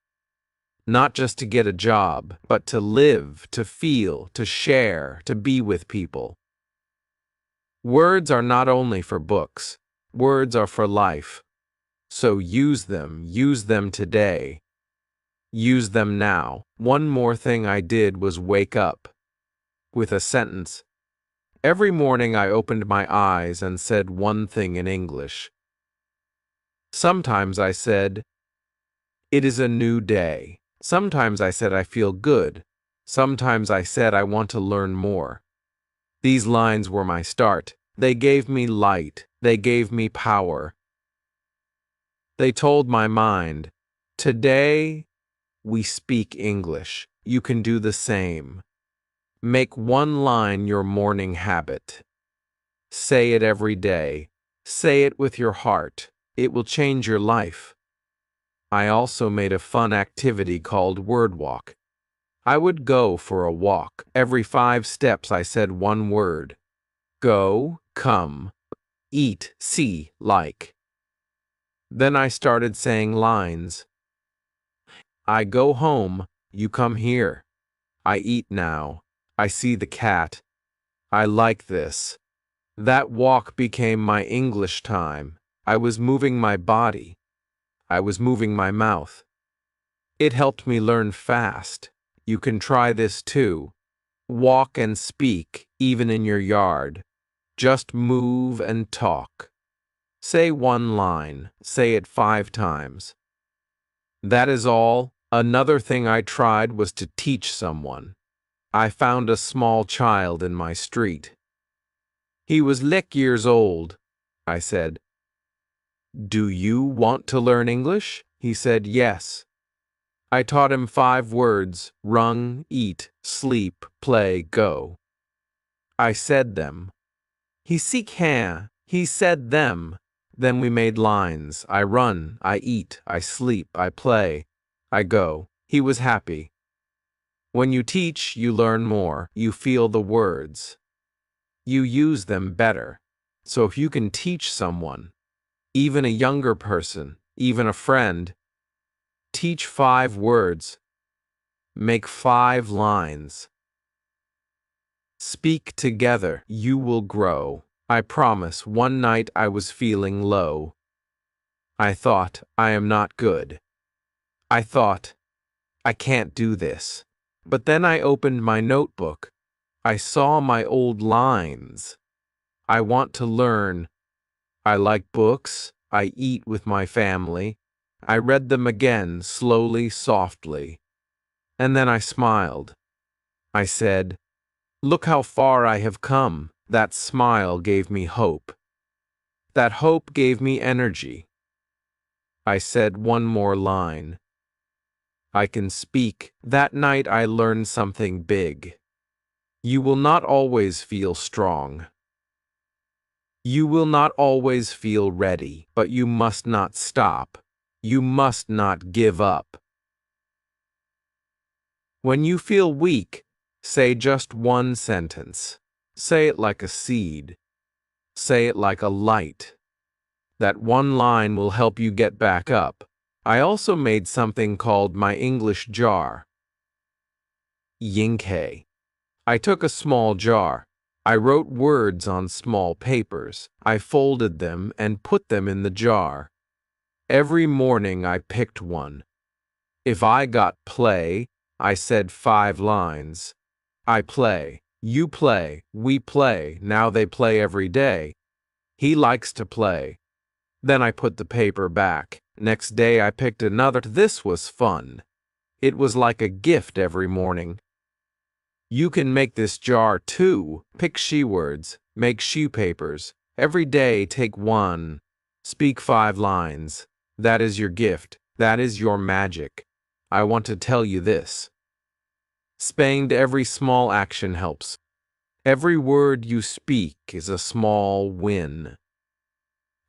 not just to get a job, but to live, to feel, to share, to be with people. Words are not only for books. Words are for life. So use them today. Use them now. One more thing I did was wake up with a sentence. Every morning I opened my eyes and said one thing in English. Sometimes I said, it is a new day. Sometimes I said I feel good. Sometimes I said I want to learn more. These lines were my start. They gave me light. They gave me power. They told my mind, today we speak English. You can do the same. Make one line your morning habit. Say it every day. Say it with your heart. It will change your life. I also made a fun activity called Word Walk. I would go for a walk. Every 5 steps I said one word. Go, come, eat, see, like. Then I started saying lines. I go home, you come here. I eat now. I see the cat. I like this. That walk became my English time. I was moving my body. I was moving my mouth. It helped me learn fast. You can try this too. Walk and speak, even in your yard. Just move and talk. Say one line. Say it 5 times. That is all. Another thing I tried was to teach someone. I found a small child in my street. He was 6 years old. I said, "Do you want to learn English?" He said, "Yes." I taught him 5 words: run, eat, sleep, play, go. I said them. He said them. Then we made lines. I run, I eat, I sleep, I play, I go. He was happy. When you teach, you learn more. You feel the words. You use them better. So if you can teach someone, even a younger person, even a friend, teach 5 words. Make 5 lines. Speak together. You will grow. I promise. One night I was feeling low. I thought, I am not good. I thought, I can't do this. But then I opened my notebook. I saw my old lines. I want to learn. I like books. I eat with my family. I read them again, slowly, softly. And then I smiled. I said, "Look how far I have come." That smile gave me hope. That hope gave me energy. I said one more line. I can speak. That night I learned something big. You will not always feel strong. You will not always feel ready, but you must not stop. You must not give up. When you feel weak, say just one sentence. Say it like a seed. Say it like a light. That one line will help you get back up. I also made something called my English jar. Yingke. I took a small jar. I wrote words on small papers. I folded them and put them in the jar. Every morning I picked one. If I got play, I said 5 lines. I play, you play, we play, now they play every day. He likes to play. Then I put the paper back. Next day I picked another. This was fun. It was like a gift every morning. You can make this jar too. Pick she words. Make shoe papers. Every day take one. Speak 5 lines. That is your gift. That is your magic. I want to tell you this. Spend every small action helps. Every word you speak is a small win.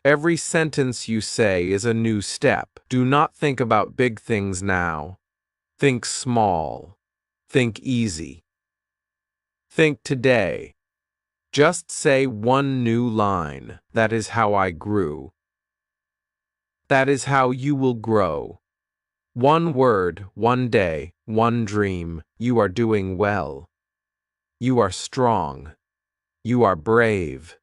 Every sentence you say is a new step. Do not think about big things now. Think small. Think easy. Think today. Just say one new line. That is how I grew. That is how you will grow. One word, one day, one dream. You are doing well. You are strong. You are brave.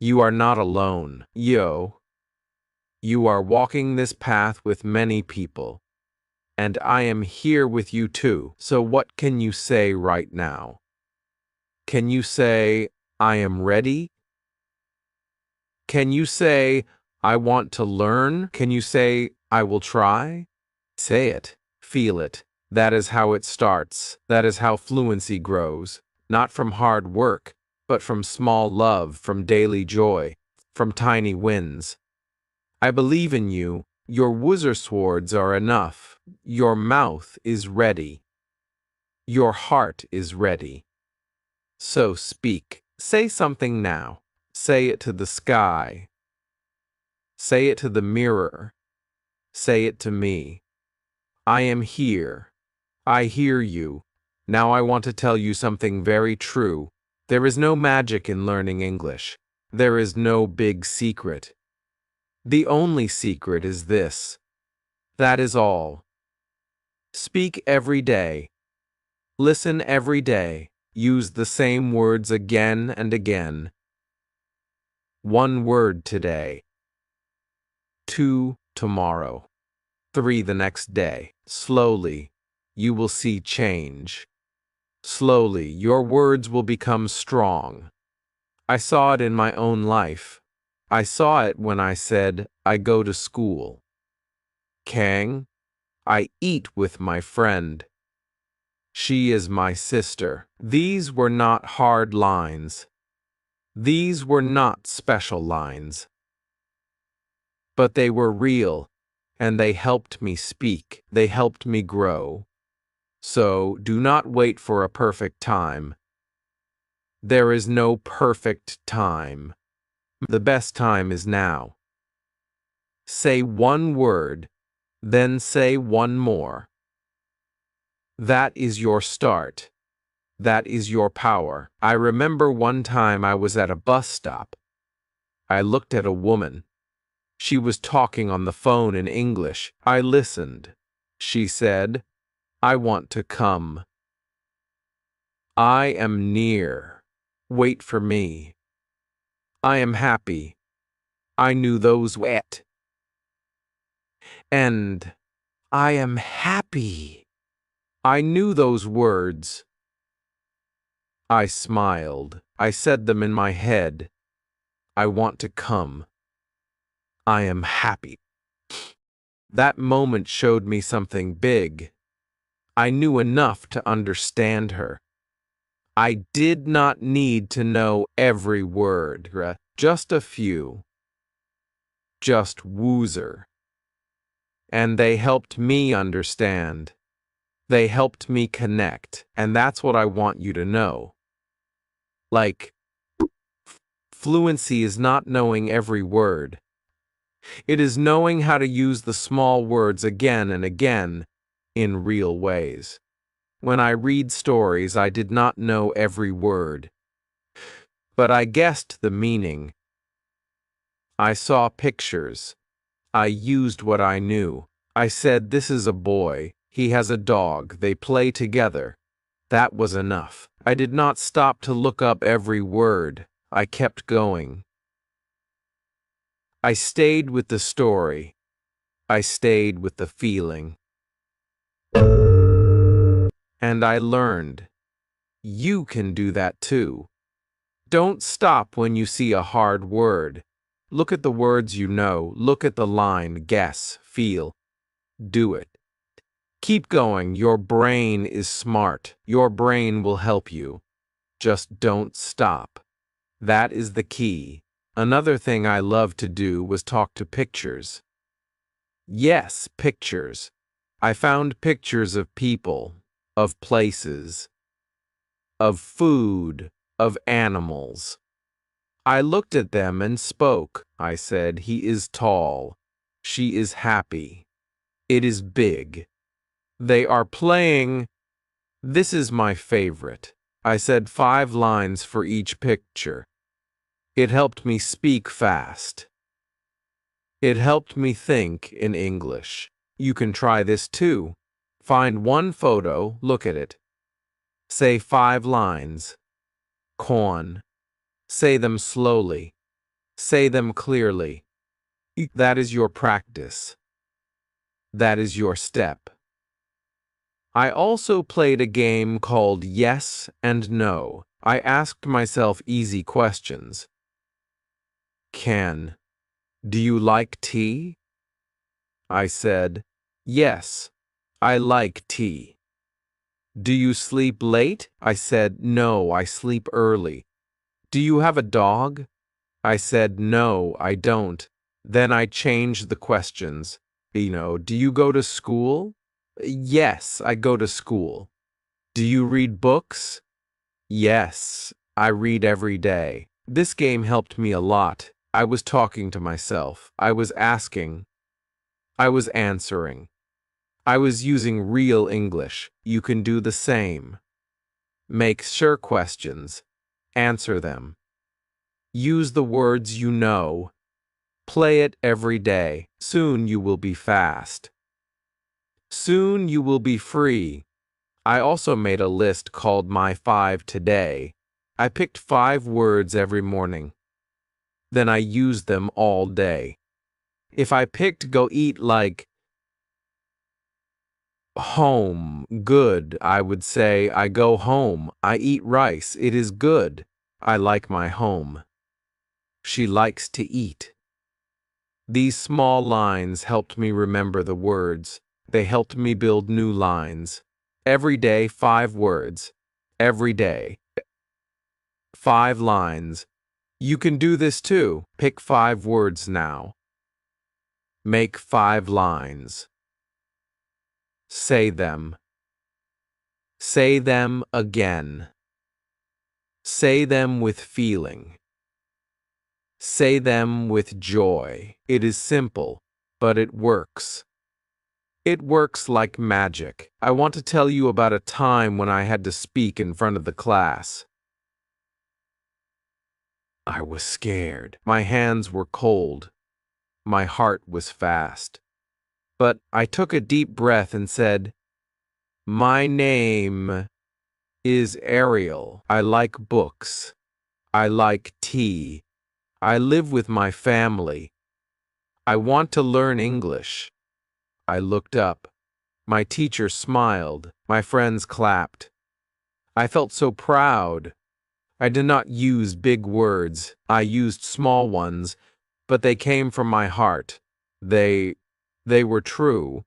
You are not alone. You are walking this path with many people. And I am here with you too. So what can you say right now? Can you say, I am ready? Can you say, I want to learn? Can you say, I will try? Say it. Feel it. That is how it starts. That is how fluency grows. Not from hard work, but from small love, from daily joy, from tiny wins. I believe in you. Your woozer swords are enough. Your mouth is ready. Your heart is ready. So speak. Say something now. Say it to the sky. Say it to the mirror. Say it to me. I am here. I hear you. Now I want to tell you something very true. There is no magic in learning English. There is no big secret. The only secret is this. That is all. Speak every day. Listen every day. Use the same words again and again. 1 word today. 2 tomorrow. 3 the next day. Slowly, you will see change. Slowly, your words will become strong. I saw it in my own life. I saw it when I said, I go to school. Kang, I eat with my friend. She is my sister. These were not hard lines. These were not special lines. But they were real, and they helped me speak. They helped me grow. So, do not wait for a perfect time. There is no perfect time. The best time is now. Say 1 word, then say 1 more. That is your start. That is your power. I remember one time I was at a bus stop. I looked at a woman. She was talking on the phone in English. I listened. She said, I want to come. I am near. Wait for me. I am happy. I knew those wet. And I am happy. I knew those words. I smiled. I said them in my head. I want to come. I am happy. That moment showed me something big. I knew enough to understand her. I did not need to know every word, just a few. Just woozer. And they helped me understand. They helped me connect, and that's what I want you to know. Like, fluency is not knowing every word. It is knowing how to use the small words again and again in real ways. When I read stories, I did not know every word, but I guessed the meaning. I saw pictures. I used what I knew. I said, this is a boy. He has a dog. They play together. That was enough. I did not stop to look up every word. I kept going. I stayed with the story. I stayed with the feeling. And I learned. You can do that too. Don't stop when you see a hard word. Look at the words you know. Look at the line. Guess. Feel. Do it. Keep going. Your brain is smart. Your brain will help you. Just don't stop. That is the key. Another thing I loved to do was talk to pictures. Yes, pictures. I found pictures of people, of places, of food, of animals. I looked at them and spoke. I said, he is tall. She is happy. It is big. They are playing. This is my favorite. I said 5 lines for each picture. It helped me speak fast. It helped me think in English. You can try this too. Find 1 photo, look at it. Say 5 lines. Corn. Say them slowly. Say them clearly. That is your practice. That is your step. I also played a game called Yes and No. I asked myself easy questions. Do you like tea? I said, yes, I like tea. Do you sleep late? I said, no, I sleep early. Do you have a dog? I said, no, I don't. Then I changed the questions. Do you go to school? Yes, I go to school. Do you read books? Yes, I read every day. This game helped me a lot. I was talking to myself. I was asking. I was answering. I was using real English. You can do the same. Make sure questions. Answer them. Use the words you know. Play it every day. Soon you will be fast. Soon you will be free. I also made a list called My 5 Today. I picked 5 words every morning. Then I used them all day. If I picked go eat like home, good, I would say I go home. I eat rice. It is good. I like my home. She likes to eat. These small lines helped me remember the words. They helped me build new lines. Every day, 5 words. Every day, 5 lines. You can do this too. Pick 5 words now. Make 5 lines. Say them. Say them again. Say them with feeling. Say them with joy. It is simple, but it works. It works like magic. I want to tell you about a time when I had to speak in front of the class. I was scared. My hands were cold. My heart was fast. But I took a deep breath and said, "My name is Ariel. I like books. I like tea. I live with my family. I want to learn English." I looked up. My teacher smiled. My friends clapped. I felt so proud. I did not use big words. I used small ones, but they came from my heart. They were true,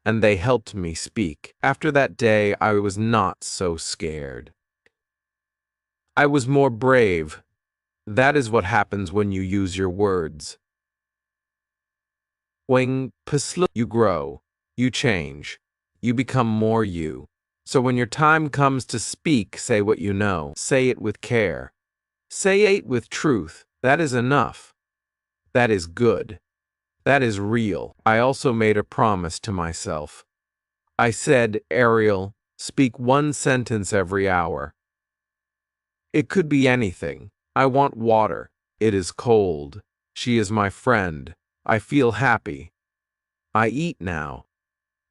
and they helped me speak. After that day, I was not so scared. I was more brave. That is what happens when you use your words. When you grow, you change, you become more you. So when your time comes to speak, say what you know. Say it with care. Say it with truth. That is enough. That is good. That is real. I also made a promise to myself. I said, Ariel, speak 1 sentence every hour. It could be anything. I want water. It is cold. She is my friend. I feel happy. I eat now.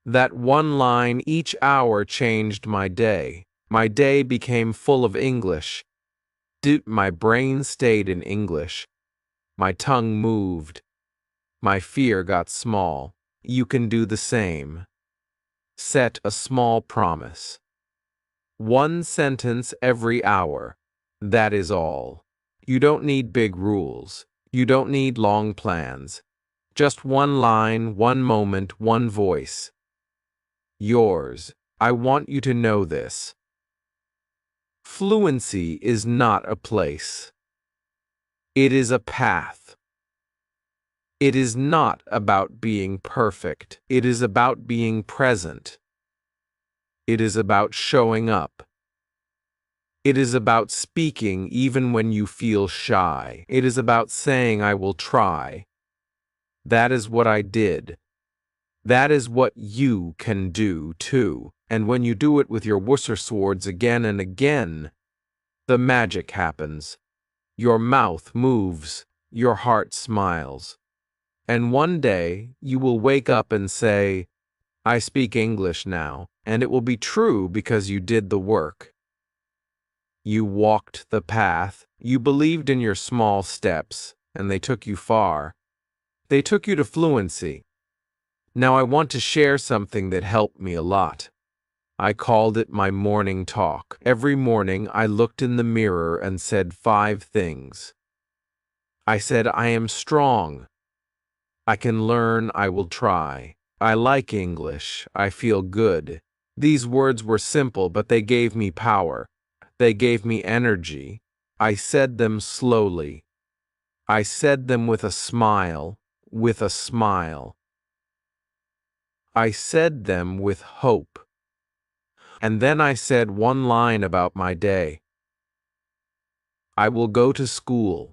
That one line each hour changed my day. My day became full of English. My brain stayed in English. My tongue moved. My fear got small. You can do the same. Set a small promise. 1 sentence every hour. That is all. You don't need big rules. You don't need long plans. Just 1 line, 1 moment, 1 voice. Yours. I want you to know this. Fluency is not a place. It is a path. It is not about being perfect. It is about being present. It is about showing up. It is about speaking even when you feel shy. It is about saying, I will try. That is what I did. That is what you can do too. And when you do it with your Worcester swords again and again, the magic happens. Your mouth moves. Your heart smiles. And one day you will wake up and say, I speak English now, and it will be true because you did the work. You walked the path, you believed in your small steps, and they took you far. They took you to fluency. Now I want to share something that helped me a lot. I called it my morning talk. Every morning I looked in the mirror and said 5 things. I said, I am strong. I can learn, I will try. I like English, I feel good. These words were simple, but they gave me power. They gave me energy. I said them slowly. I said them with a smile, with a smile. I said them with hope. And then I said one line about my day. I will go to school.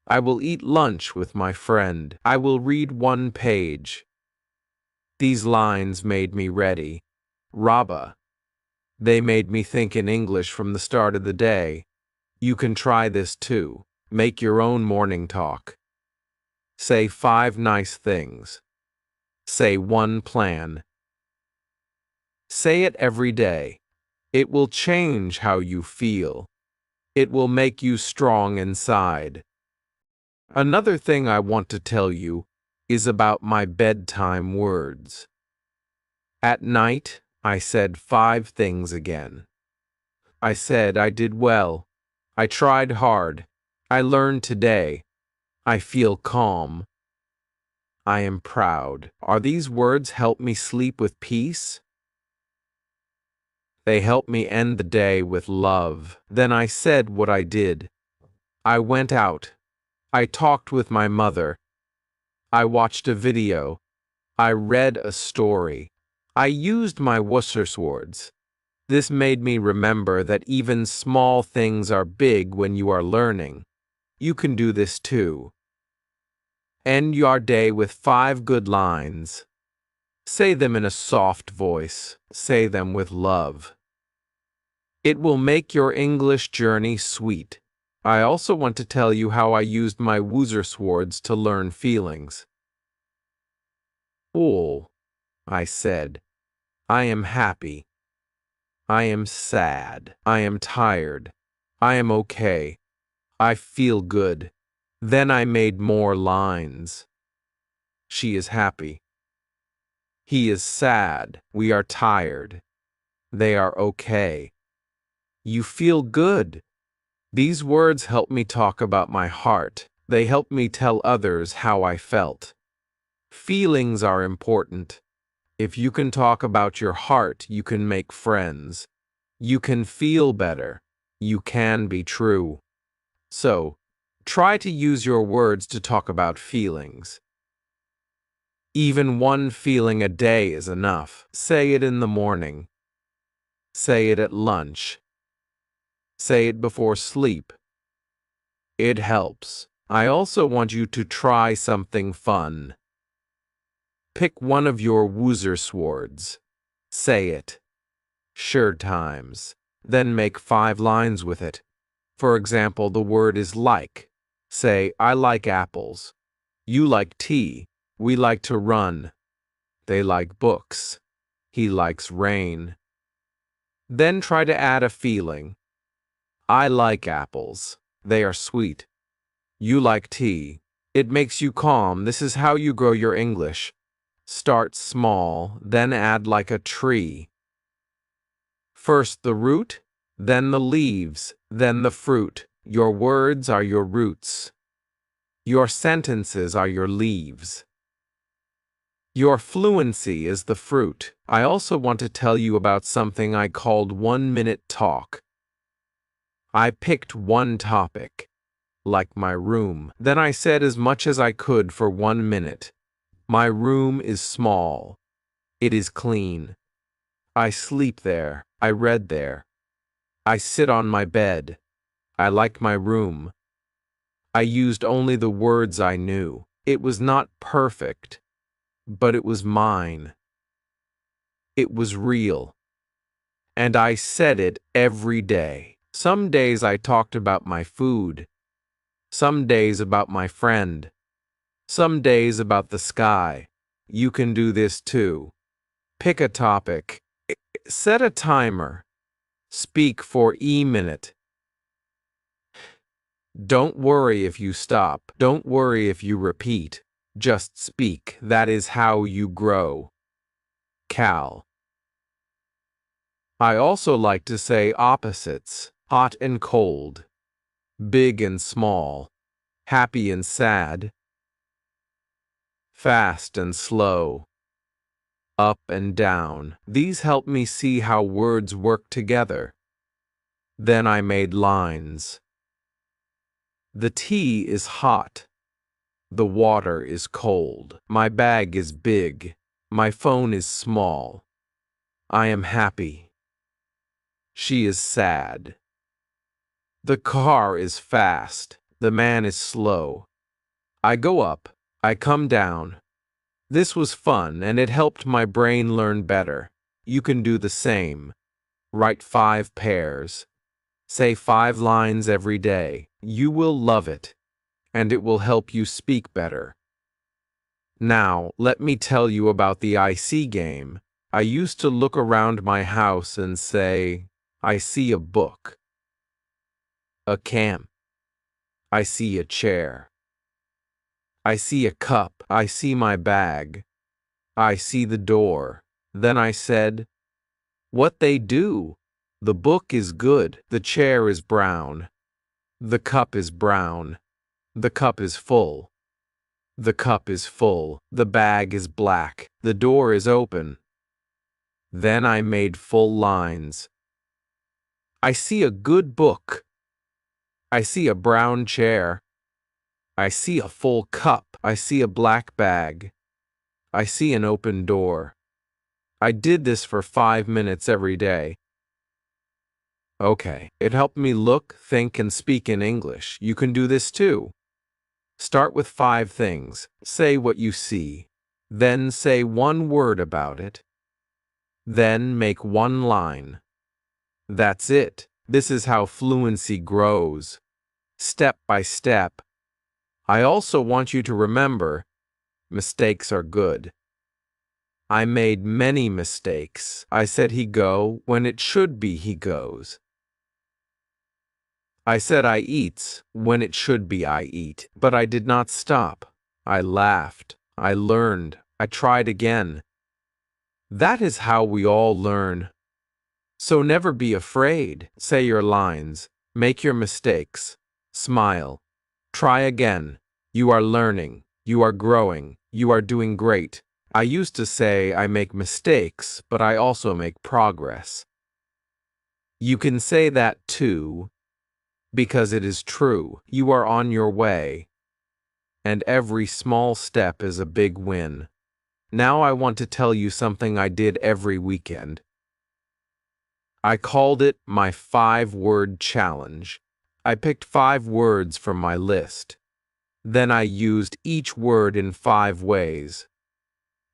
I will eat lunch with my friend. I will read one page. These lines made me ready. Rabba. They made me think in English from the start of the day. You can try this too. Make your own morning talk. Say 5 nice things. Say one plan. Say it every day. It will change how you feel. It will make you strong inside. Another thing I want to tell you is about my bedtime words. At night, I said 5 things again. I said I did well. I tried hard. I learned today. I feel calm. I am proud. Are these words help me sleep with peace? They help me end the day with love. Then I said what I did. I went out. I talked with my mother. I watched a video. I read a story. I used my Worcester swords. This made me remember that even small things are big when you are learning. You can do this too. End your day with 5 good lines. Say them in a soft voice. Say them with love. It will make your English journey sweet. I also want to tell you how I used my Worcester swords to learn feelings. Oh, I said. I am happy. I am sad. I am tired. I am okay. I feel good. Then I made more lines. She is happy. He is sad. We are tired. They are okay. You feel good. These words help me talk about my heart. They help me tell others how I felt. Feelings are important. If you can talk about your heart, you can make friends. You can feel better. You can be true. So, try to use your words to talk about feelings. Even one feeling a day is enough. Say it in the morning. Say it at lunch. Say it before sleep. It helps. I also want you to try something fun. Pick one of your Worcester swords. Say it. Sure times. Then make 5 lines with it. For example, the word is like. Say, I like apples. You like tea. We like to run. They like books. He likes rain. Then try to add a feeling. I like apples. They are sweet. You like tea. It makes you calm. This is how you grow your English. Start small, then add like a tree. First the root, then the leaves, then the fruit. Your words are your roots. Your sentences are your leaves. Your fluency is the fruit. I also want to tell you about something I called 1-minute talk. I picked one topic, like my room. Then I said as much as I could for 1 minute. My room is small. It is clean. I sleep there. I read there. I sit on my bed. I like my room. I used only the words I knew. It was not perfect, but it was mine. It was real. And I said it every day. Some days I talked about my food. Some days about my friend. Some days about the sky. You can do this too. Pick a topic. Set a timer. Speak for a minute. Don't worry if you stop. Don't worry if you repeat. Just speak. That is how you grow. Cal. I also like to say opposites. Hot and cold. Big and small. Happy and sad. Fast and slow. Up and down. These help me see how words work together. Then I made lines. The tea is hot. The water is cold. My bag is big. My phone is small. I am happy. She is sad. The car is fast. The man is slow. I go up. I come down. This was fun and it helped my brain learn better. You can do the same. Write 5 pairs. Say 5 lines every day. You will love it, and it will help you speak better. Now, let me tell you about the I see game. I used to look around my house and say, I see a book, a camp, I see a chair, I see a cup, I see my bag, I see the door. Then I said, what they do? The book is good, the chair is brown, the cup is brown, the cup is full. The cup is full, the bag is black, the door is open. Then I made full lines. I see a good book. I see a brown chair. I see a full cup. I see a black bag. I see an open door. I did this for 5 minutes every day. Okay, it helped me look, think, and speak in English. You can do this too. Start with 5 things. Say what you see. Then say 1 word about it. Then make 1 line. That's it. This is how fluency grows. Step by step. I also want you to remember, mistakes are good. I made many mistakes. I said he go when it should be he goes. I said I eats when it should be I eat. But I did not stop. I laughed. I learned. I tried again. That is how we all learn. So never be afraid. Say your lines. Make your mistakes. Smile. Try again. You are learning. You are growing. You are doing great. I used to say I make mistakes, but I also make progress. You can say that too, because it is true. You are on your way, and every small step is a big win. Now I want to tell you something I did every weekend. I called it my 5-word challenge. I picked 5 words from my list. Then I used each word in 5 ways.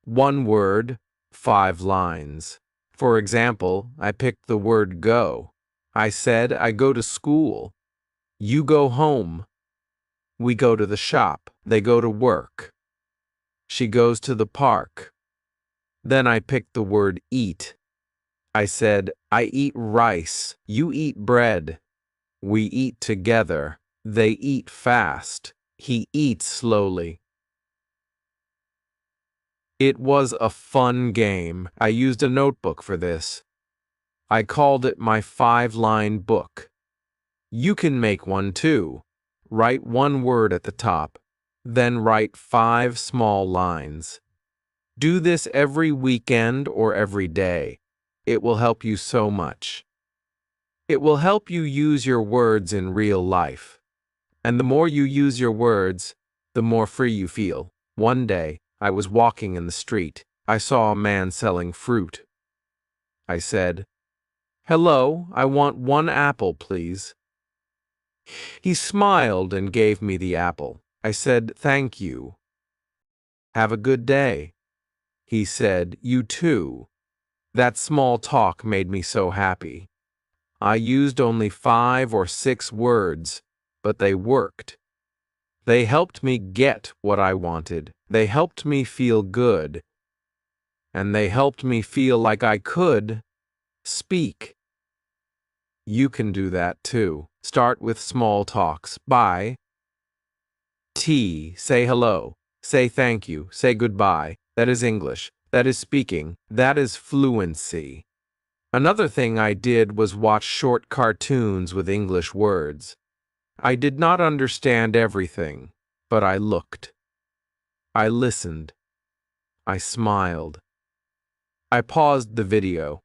1 word, 5 lines. For example, I picked the word go. I said I go to school. You go home. We go to the shop. They go to work. She goes to the park. Then I picked the word eat. I said, I eat rice. You eat bread. We eat together. They eat fast. He eats slowly. It was a fun game. I used a notebook for this. I called it my 5-line book. You can make one too. Write 1 word at the top, then write 5 small lines. Do this every weekend or every day. It will help you so much. It will help you use your words in real life. And the more you use your words, the more free you feel. One day, I was walking in the street. I saw a man selling fruit. I said, "Hello, I want 1 apple, please." He smiled and gave me the apple. I said, "Thank you. Have a good day." He said, "You too." That small talk made me so happy. I used only 5 or 6 words, but they worked. They helped me get what I wanted. They helped me feel good. And they helped me feel like I could speak. You can do that too. Start with small talks. Bye. Say hello. Say thank you. Say goodbye. That is English. That is speaking. That is fluency. Another thing I did was watch short cartoons with English words. I did not understand everything, but I looked. I listened. I smiled. I paused the video.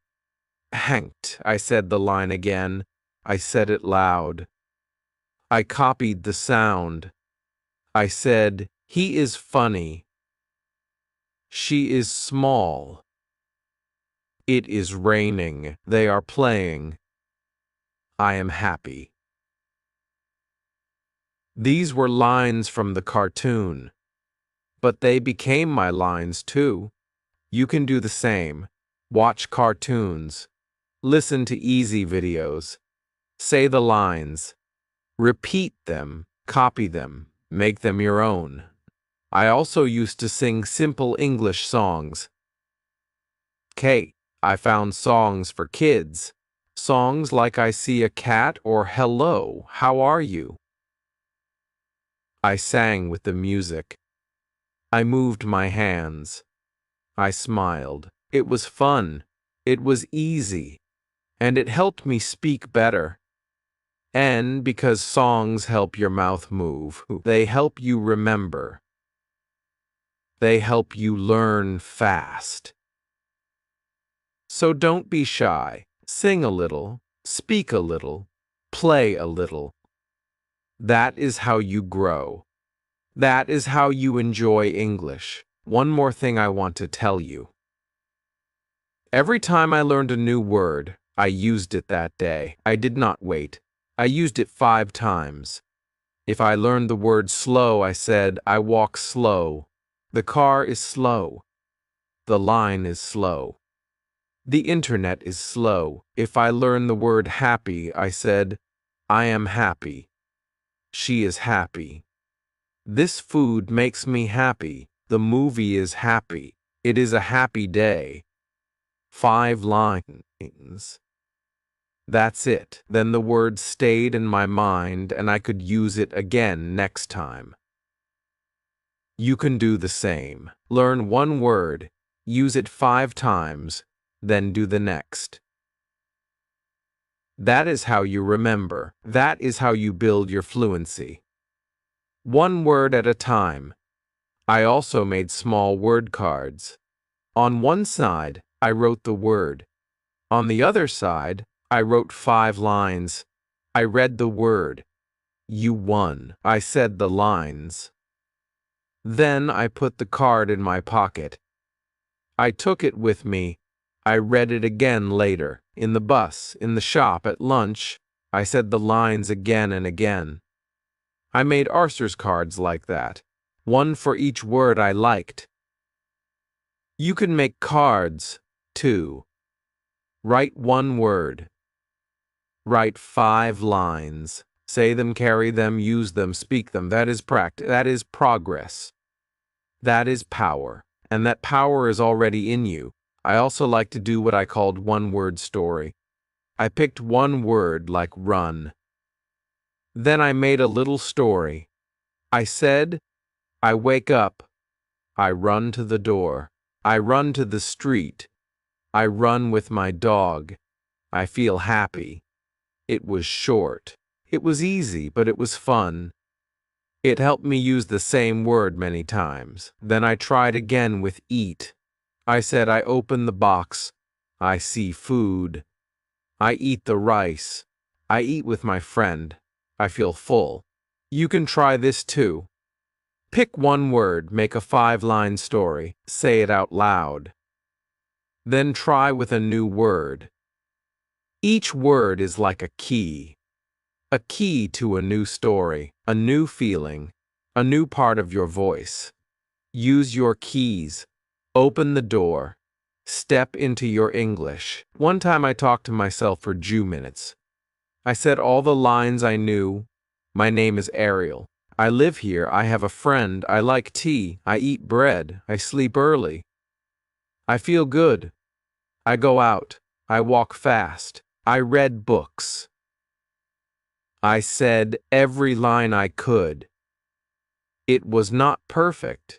Hanked, I said the line again. I said it loud. I copied the sound. I said, "He is funny." She is small. It is raining. They are playing. I am happy. These were lines from the cartoon, but they became my lines too. You can do the same. Watch cartoons. Listen to easy videos. Say the lines. Repeat them. Copy them. Make them your own. I also used to sing simple English songs. I found songs for kids. Songs like I see a cat or hello, how are you? I sang with the music. I moved my hands. I smiled. It was fun. It was easy. And it helped me speak better. And because songs help your mouth move, they help you remember. They help you learn fast. So don't be shy. Sing a little, speak a little, play a little. That is how you grow. That is how you enjoy English. One more thing I want to tell you. Every time I learned a new word, I used it that day. I did not wait. I used it 5 times. If I learned the word slow, I said, I walk slow. The car is slow. The line is slow. The internet is slow. If I learn the word happy, I said, I am happy. She is happy. This food makes me happy. The movie is happy. It is a happy day. 5 lines. That's it. Then the word stayed in my mind and I could use it again next time. You can do the same. Learn one word, use it 5 times, then do the next. That is how you remember. That is how you build your fluency. One word at a time. I also made small word cards. On one side, I wrote the word. On the other side, I wrote 5 lines. I read the word. You won. I said the lines. Then I put the card in my pocket. I took it with me. I read it again later, in the bus, in the shop, at lunch. I said the lines again and again. I made Arthur's cards like that, one for each word I liked. You can make cards, too. Write one word. Write 5 lines. Say them, carry them, use them, speak them. That is practice. That is progress. That is power. And that power is already in you. I also like to do what I called one-word story. I picked one word like run. Then I made a little story. I said, I wake up. I run to the door. I run to the street. I run with my dog. I feel happy. It was short. It was easy, but it was fun. It helped me use the same word many times. Then I tried again with eat. I said I open the box. I see food. I eat the rice. I eat with my friend. I feel full. You can try this too. Pick one word, make a 5-line story, say it out loud. Then try with a new word. Each word is like a key to a new story, a new feeling, a new part of your voice. Use your keys. Open the door. Step into your English. One time I talked to myself for 2 minutes. I said all the lines I knew. My name is Ariel. I live here. I have a friend. I like tea. I eat bread. I sleep early. I feel good. I go out. I walk fast. I read books. I said every line I could. It was not perfect,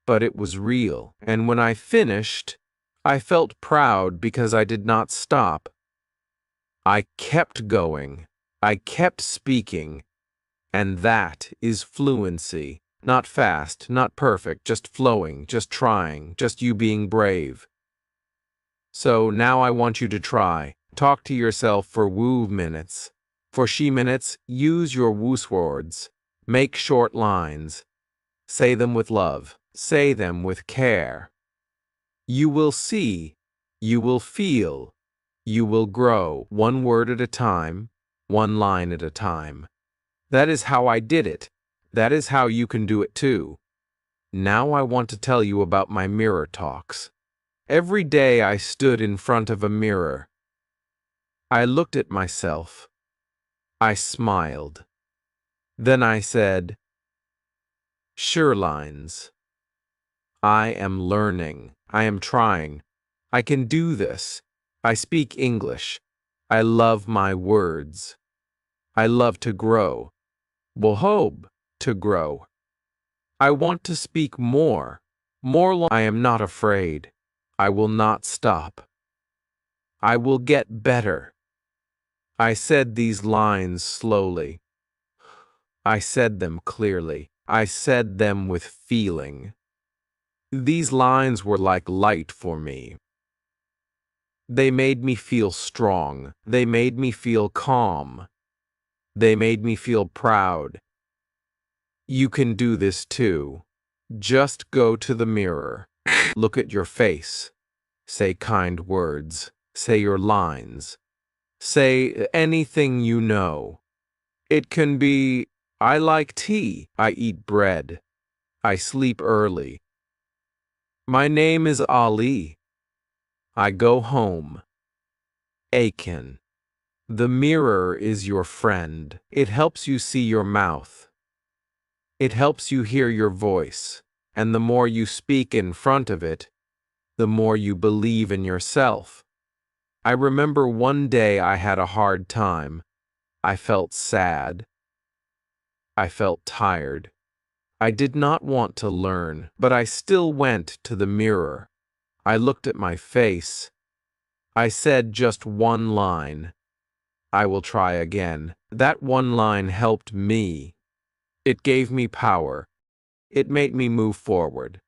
but it was real. And when I finished, I felt proud because I did not stop. I kept going. I kept speaking. And that is fluency. Not fast, not perfect, just flowing, just trying, just you being brave. So now I want you to try. Talk to yourself for woo minutes. For she minutes, use your woos words. Make short lines. Say them with love. Say them with care. You will see. You will feel. You will grow, one word at a time, one line at a time. That is how I did it. That is how you can do it too. Now I want to tell you about my mirror talks. Every day I stood in front of a mirror. I looked at myself. I smiled. Then I said, "Sure, lines. I am learning. I am trying. I can do this. I speak English. I love my words. I love to grow. Wohob, to grow. I want to speak more. I am not afraid. I will not stop. I will get better." I said these lines slowly. I said them clearly. I said them with feeling. These lines were like light for me. They made me feel strong. They made me feel calm. They made me feel proud. You can do this too. Just go to the mirror. Look at your face. Say kind words. Say your lines. Say anything you know. It can be, "I like tea. I eat bread. I sleep early. My name is Ali. I go home." Aiken. The mirror is your friend. It helps you see your mouth. It helps you hear your voice. And the more you speak in front of it, the more you believe in yourself. I remember one day I had a hard time. I felt sad. I felt tired. I did not want to learn, but I still went to the mirror. I looked at my face. I said just one line. "I will try again." That one line helped me. It gave me power. It made me move forward.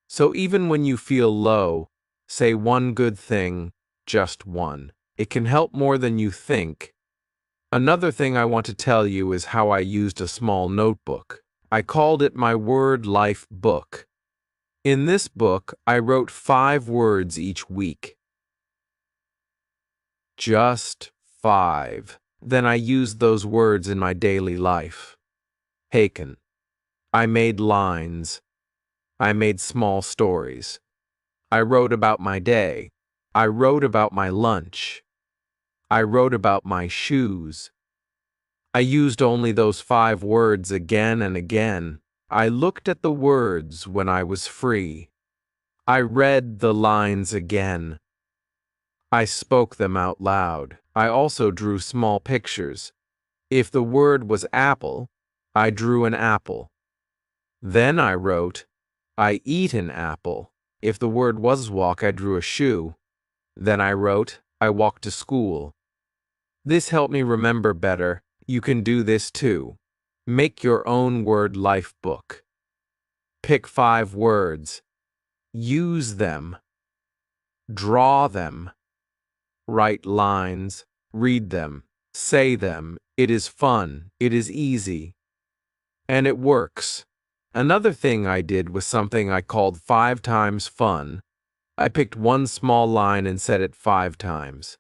So even when you feel low, say one good thing, just one. It can help more than you think. Another thing I want to tell you is how I used a small notebook. I called it my Word Life book. In this book, I wrote 5 words each week. Just 5. Then I used those words in my daily life. Haken. I made lines. I made small stories. I wrote about my day. I wrote about my lunch. I wrote about my shoes. I used only those 5 words again and again. I looked at the words when I was free. I read the lines again. I spoke them out loud. I also drew small pictures. If the word was apple, I drew an apple. Then I wrote, "I eat an apple." If the word was walk, I drew a shoe. Then I wrote, "I walk to school." This helped me remember better. You can do this too. Make your own word life book. Pick 5 words. Use them. Draw them. Write lines. Read them. Say them. It is fun. It is easy. And it works. Another thing I did was something I called 5 times fun. I picked one small line and said it 5 times.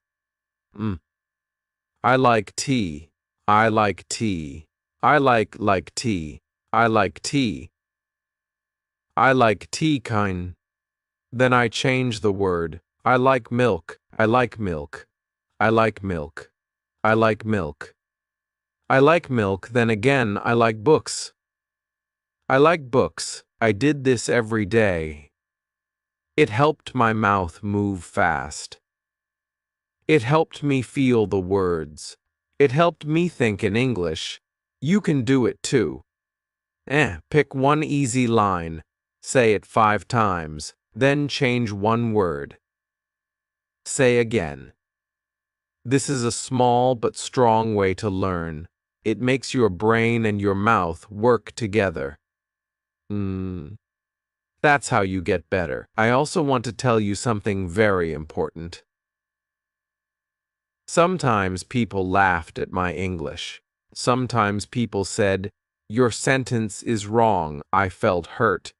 I like tea. I like tea. I like tea. I like tea. I like tea kind. Then I change the word. I like milk. I like milk. I like milk. I like milk. I like milk. Then again, I like books. I like books. I did this every day. It helped my mouth move fast. It helped me feel the words. It helped me think in English. You can do it too. Pick one easy line. Say it 5 times. Then change one word. Say again. This is a small but strong way to learn. It makes your brain and your mouth work together. That's how you get better. I also want to tell you something very important. Sometimes people laughed at my English. Sometimes people said, "Your sentence is wrong." I felt hurt.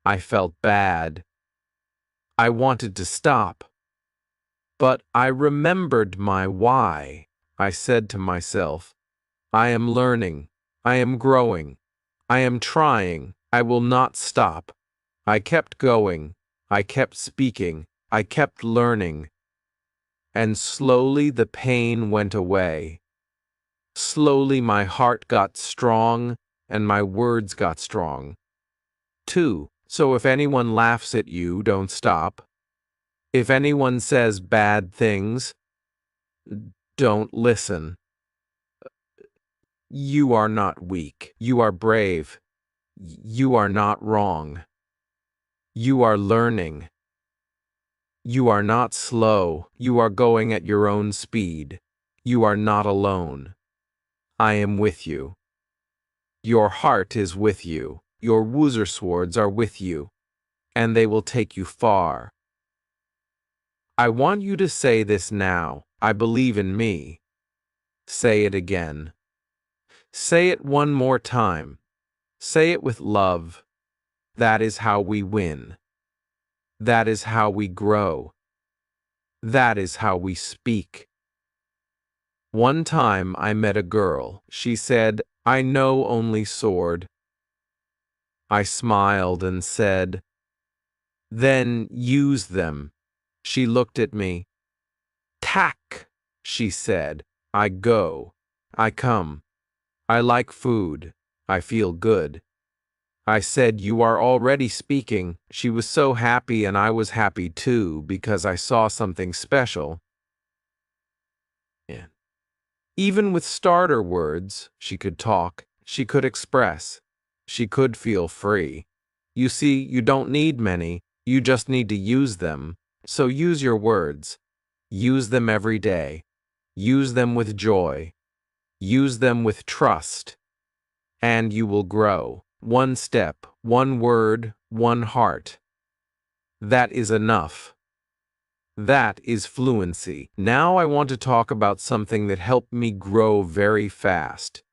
I felt bad. I wanted to stop, but I remembered my why. I said to myself, I am learning. I am growing. I am trying. I will not stop. I kept going. I kept speaking. I kept learning. And slowly the pain went away. Slowly my heart got strong and my words got strong. 2. So if anyone laughs at you, don't stop. If anyone says bad things, don't listen. You are not weak. You are brave. You are not wrong. You are learning. You are not slow. You are going at your own speed. You are not alone. I am with you. Your heart is with you. Your woozer swords are with you, and they will take you far. I want you to say this now. I believe in me. Say it again. Say it one more time. Say it with love. That is how we win. That is how we grow. That is how we speak. One time I met a girl. She said, I know only sword. I smiled and said, then use them. She looked at me. Tack, she said. I go. I come. I like food. I feel good. I said, you are already speaking. She was so happy and I was happy too because I saw something special. Yeah. Even with starter words, she could talk, she could express, she could feel free. You see, you don't need many, you just need to use them. So use your words. Use them every day. Use them with joy. Use them with trust. And you will grow. One step, one word, one heart. That is enough. That is fluency. Now I want to talk about something that helped me grow very fast.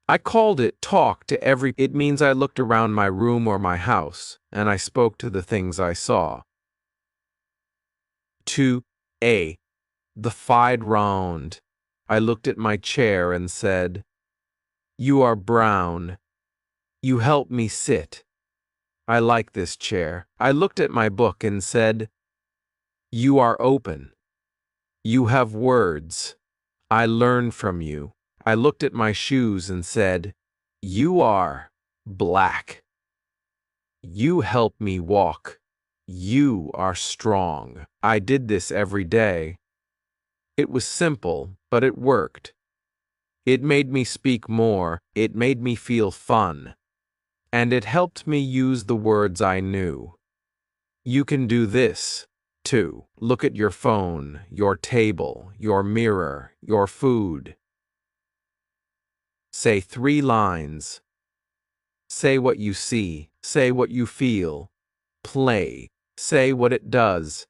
I called it talk to every. It means I looked around my room or my house, and I spoke to the things I saw. 2a. The fied round. I looked at my chair and said, you are brown. You help me sit. I like this chair. I looked at my book and said, you are open. You have words. I learn from you. I looked at my shoes and said, you are black. You help me walk. You are strong. I did this every day. It was simple, but it worked. It made me speak more. It made me feel fun. And it helped me use the words I knew. You can do this, too. Look at your phone, your table, your mirror, your food. Say 3 lines. Say what you see. Say what you feel. Play. Say what it does.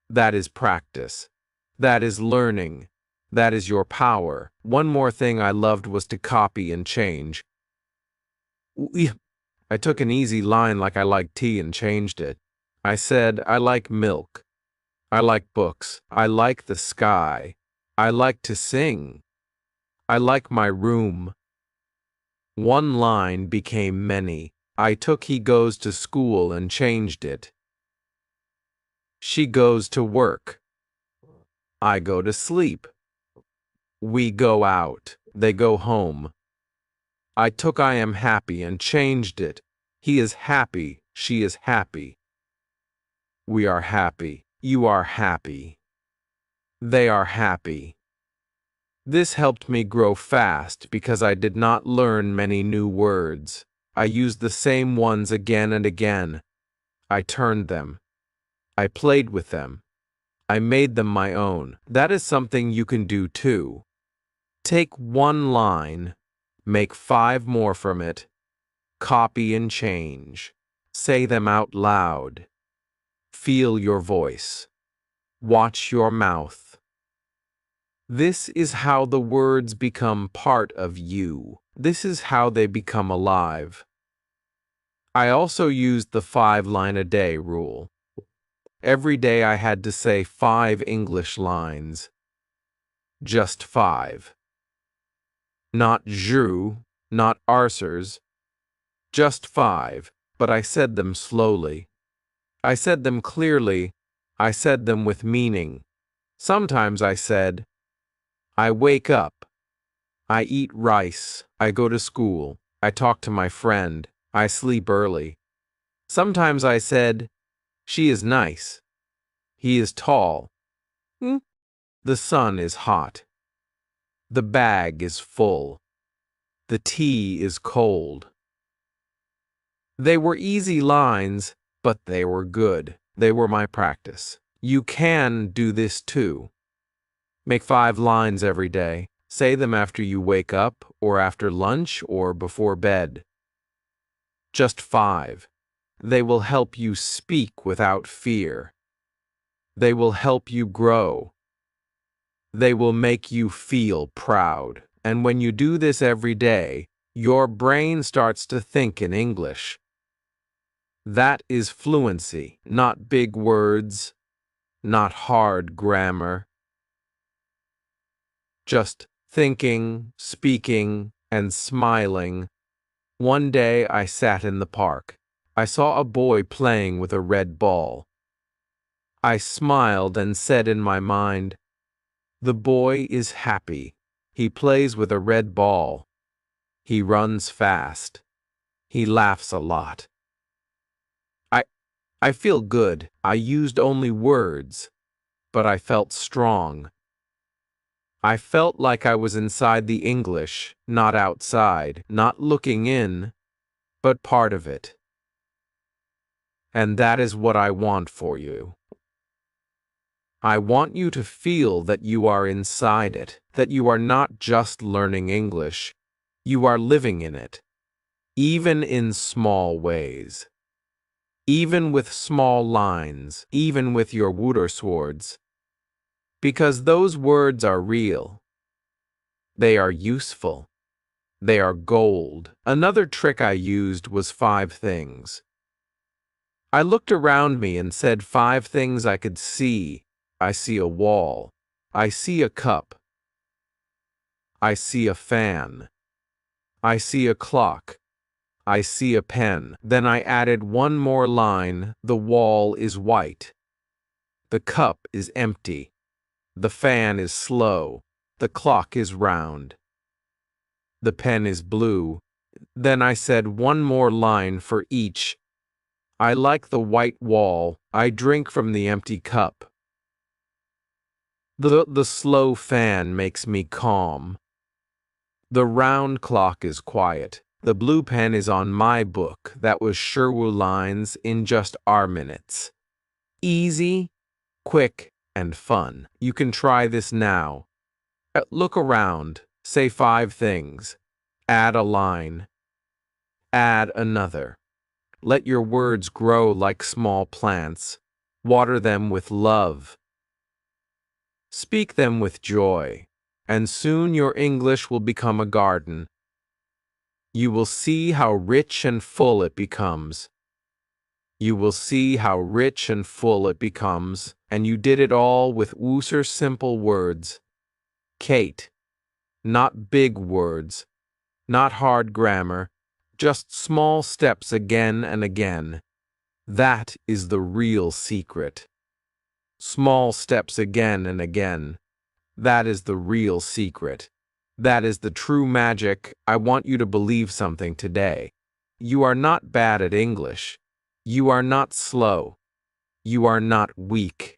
That is practice. That is learning. That is your power. One more thing I loved was to copy and change. I took an easy line like I like tea and changed it. I said, I like milk. I like books. I like the sky. I like to sing. I like my room. One line became many. I took he goes to school and changed it. She goes to work. I go to sleep. We go out. They go home. I took I am happy and changed it. He is happy. She is happy. We are happy. You are happy. They are happy. This helped me grow fast because I did not learn many new words. I used the same ones again and again. I turned them. I played with them. I made them my own. That is something you can do too. Take one line, make 5 more from it, copy and change. Say them out loud. Feel your voice. Watch your mouth. This is how the words become part of you. This is how they become alive. I also used the 5-line-a-day rule. Every day I had to say 5 English lines. Just 5. Not jus, not arsers. Just 5, but I said them slowly. I said them clearly. I said them with meaning. Sometimes I said, I wake up. I eat rice. I go to school. I talk to my friend. I sleep early. Sometimes I said, she is nice. He is tall. The sun is hot. The bag is full. The tea is cold. They were easy lines, but they were good. They were my practice. You can do this too. Make 5 lines every day. Say them after you wake up, or after lunch, or before bed. Just 5. They will help you speak without fear. They will help you grow. They will make you feel proud. And when you do this every day, your brain starts to think in English. That is fluency, not big words, not hard grammar. Just thinking, speaking, and smiling. One day I sat in the park. I saw a boy playing with a red ball. I smiled and said in my mind, the boy is happy. He plays with a red ball. He runs fast. He laughs a lot. I feel good. I used only words, but I felt strong. I felt like I was inside the English, not outside, not looking in, but part of it. And that is what I want for you. I want you to feel that you are inside it, that you are not just learning English, you are living in it, even in small ways. Even with small lines, even with your Wörterschwords. Because those words are real. They are useful. They are gold. Another trick I used was 5 things. I looked around me and said 5 things I could see. I see a wall. I see a cup. I see a fan. I see a clock. I see a pen. Then I added one more line. The wall is white. The cup is empty. The fan is slow. The clock is round. The pen is blue. Then I said one more line for each. I like the white wall. I drink from the empty cup. The slow fan makes me calm. The round clock is quiet. The blue pen is on my book. That was Sherwood lines in just our minutes. Easy, quick, and fun. You can try this now. Look around. Say 5 things. Add a line. Add another. Let your words grow like small plants. Water them with love. Speak them with joy. And soon your English will become a garden. You will see how rich and full it becomes. You will see how rich and full it becomes, and you did it all with Wooser simple words. Kate. Not big words, not hard grammar, just small steps again and again. That is the real secret. Small steps again and again. That is the real secret. That is the true magic. I want you to believe something today. You are not bad at English. You are not slow. You are not weak.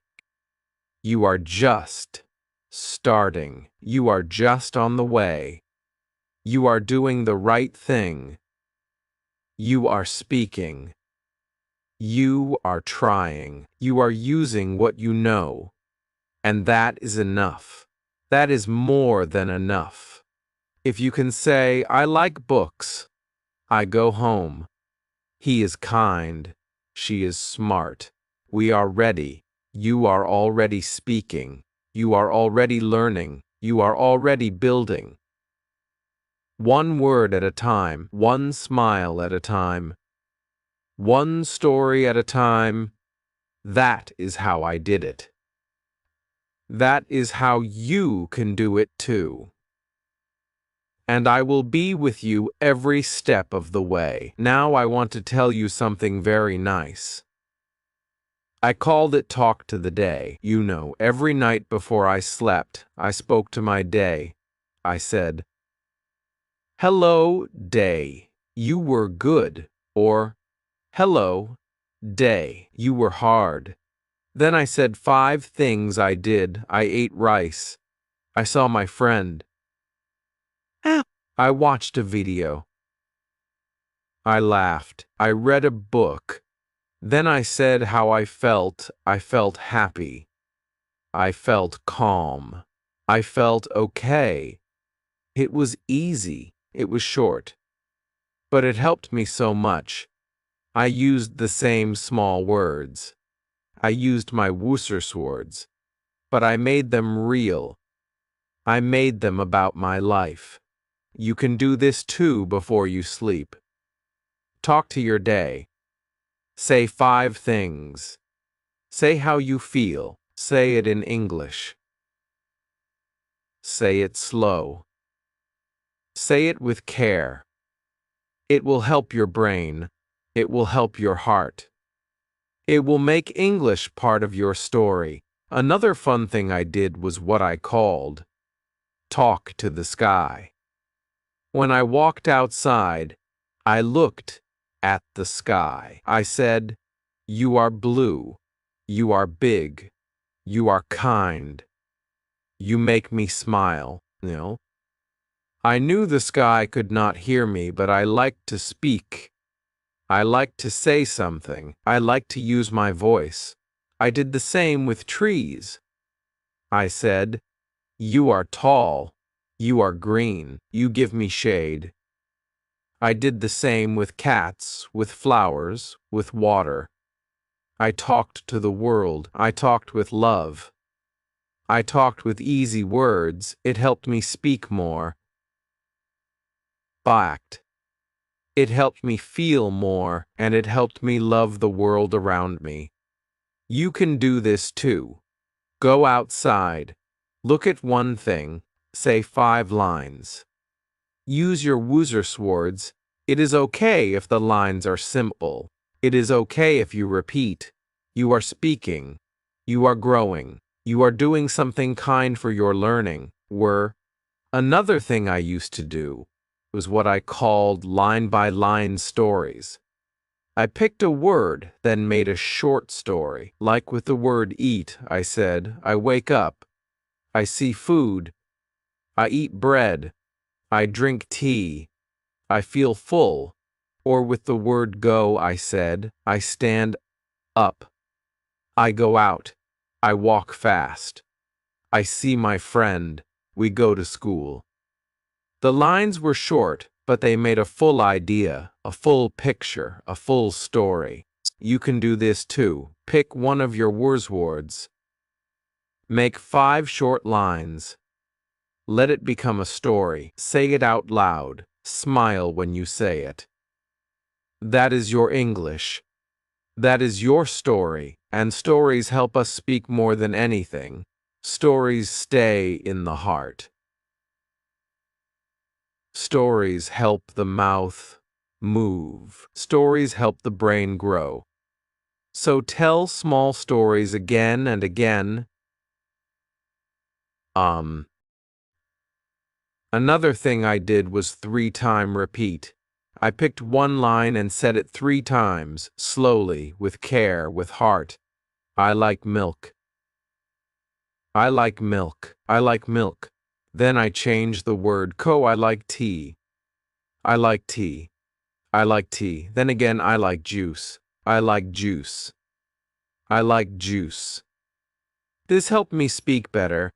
You are just starting. You are just on the way. You are doing the right thing. You are speaking. You are trying. You are using what you know. And that is enough. That is more than enough. If you can say, I like books. I go home. He is kind. She is smart. We are ready. You are already speaking. You are already learning. You are already building. One word at a time, one smile at a time. one story at a time. That is how I did it. That is how you can do it too. And I will be with you every step of the way. Now I want to tell you something very nice. I called it Talk to the Day. You know, every night before I slept, I spoke to my day. I said, "Hello, day. You were good." Or, "Hello, day. You were hard." Then I said 5 things I did. I ate rice. I saw my friend. I watched a video. I laughed. I read a book. Then I said how I felt. I felt happy. I felt calm. I felt okay. It was easy. It was short. But it helped me so much. I used the same small words. I used my Words, but I made them real. I made them about my life. You can do this too before you sleep. Talk to your day. Say 5 things. Say how you feel. Say it in English. Say it slow. Say it with care. It will help your brain. It will help your heart. It will make English part of your story. Another fun thing I did was what I called talk to the sky. When I walked outside, I looked at the sky. I said, "You are blue. You are big. You are kind. You make me smile." I knew the sky could not hear me, but I liked to speak. I liked to say something. I liked to use my voice. I did the same with trees. I said, "You are tall. You are green. You give me shade." I did the same with cats, with flowers, with water. I talked to the world. I talked with love. I talked with easy words. It helped me speak more. Fact. It helped me feel more, and it helped me love the world around me. You can do this too. Go outside. Look at one thing. Say 5 lines. Use your Words. It is okay if the lines are simple. It is okay if you repeat. You are speaking. You are growing. You are doing something kind for your learning. Another thing I used to do was what I called line-by-line stories. I picked a word, then made a short story. Like with the word eat, I said, "I wake up. I see food. I eat bread. I drink tea. I feel full." Or with the word go, I said, "I stand up. I go out. I walk fast. I see my friend. We go to school." The lines were short, but they made a full idea, a full picture, a full story. You can do this too. Pick one of your Words. Make 5 short lines. Let it become a story. Say it out loud. Smile when you say it. That is your English. That is your story, and stories help us speak more than anything. Stories stay in the heart. Stories help the mouth move. Stories help the brain grow. So tell small stories again and again. Another thing I did was 3-time repeat. I picked one line and said it 3 times, slowly, with care, with heart. I like milk. I like milk. I like milk. Then I changed the word I like tea. I like tea. I like tea. Then again, I like juice. I like juice. I like juice. This helped me speak better.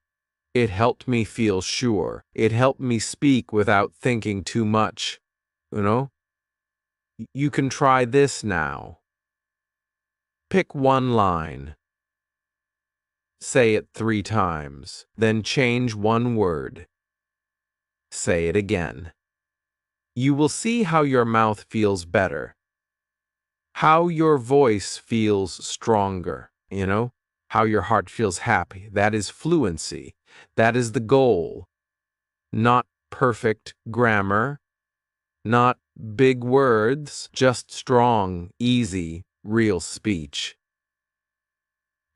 It helped me feel sure. It helped me speak without thinking too much. You can try this now. Pick one line. Say it 3 times. Then change one word. Say it again. You will see how your mouth feels better. How your voice feels stronger, how your heart feels happy. That is fluency. That is the goal. Not perfect grammar, not big words, just strong, easy, real speech.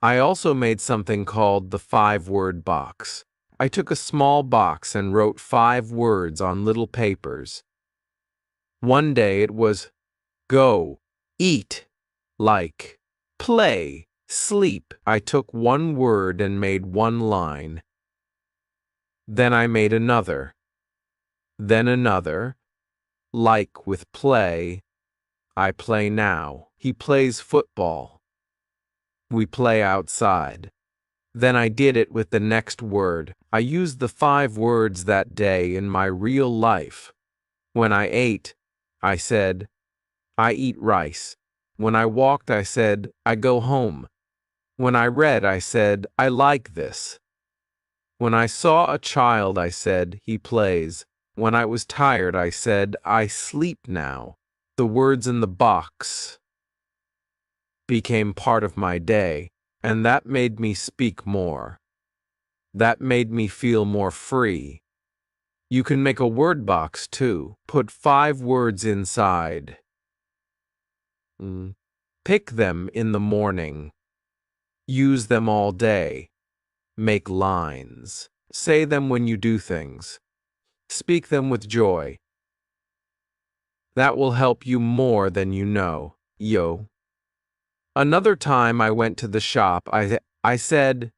I also made something called the 5-word box. I took a small box and wrote 5 words on little papers. One day it was go, eat, like, play, sleep. I took one word and made one line. Then I made another. Then another. Like with play, I play now. He plays football. We play outside. Then I did it with the next word. I used the 5 words that day in my real life. When I ate, I said, I eat rice. When I walked, I said, I go home. When I read, I said, I like this. When I saw a child, I said, he plays. When I was tired, I said, I sleep now. The words in the box became part of my day, and that made me speak more. That made me feel more free. You can make a word box too. Put 5 words inside. Pick them in the morning. Use them all day. Make lines. Say them when you do things. Speak them with joy. That will help you more than you know. Yo. Another time I went to the shop, I said,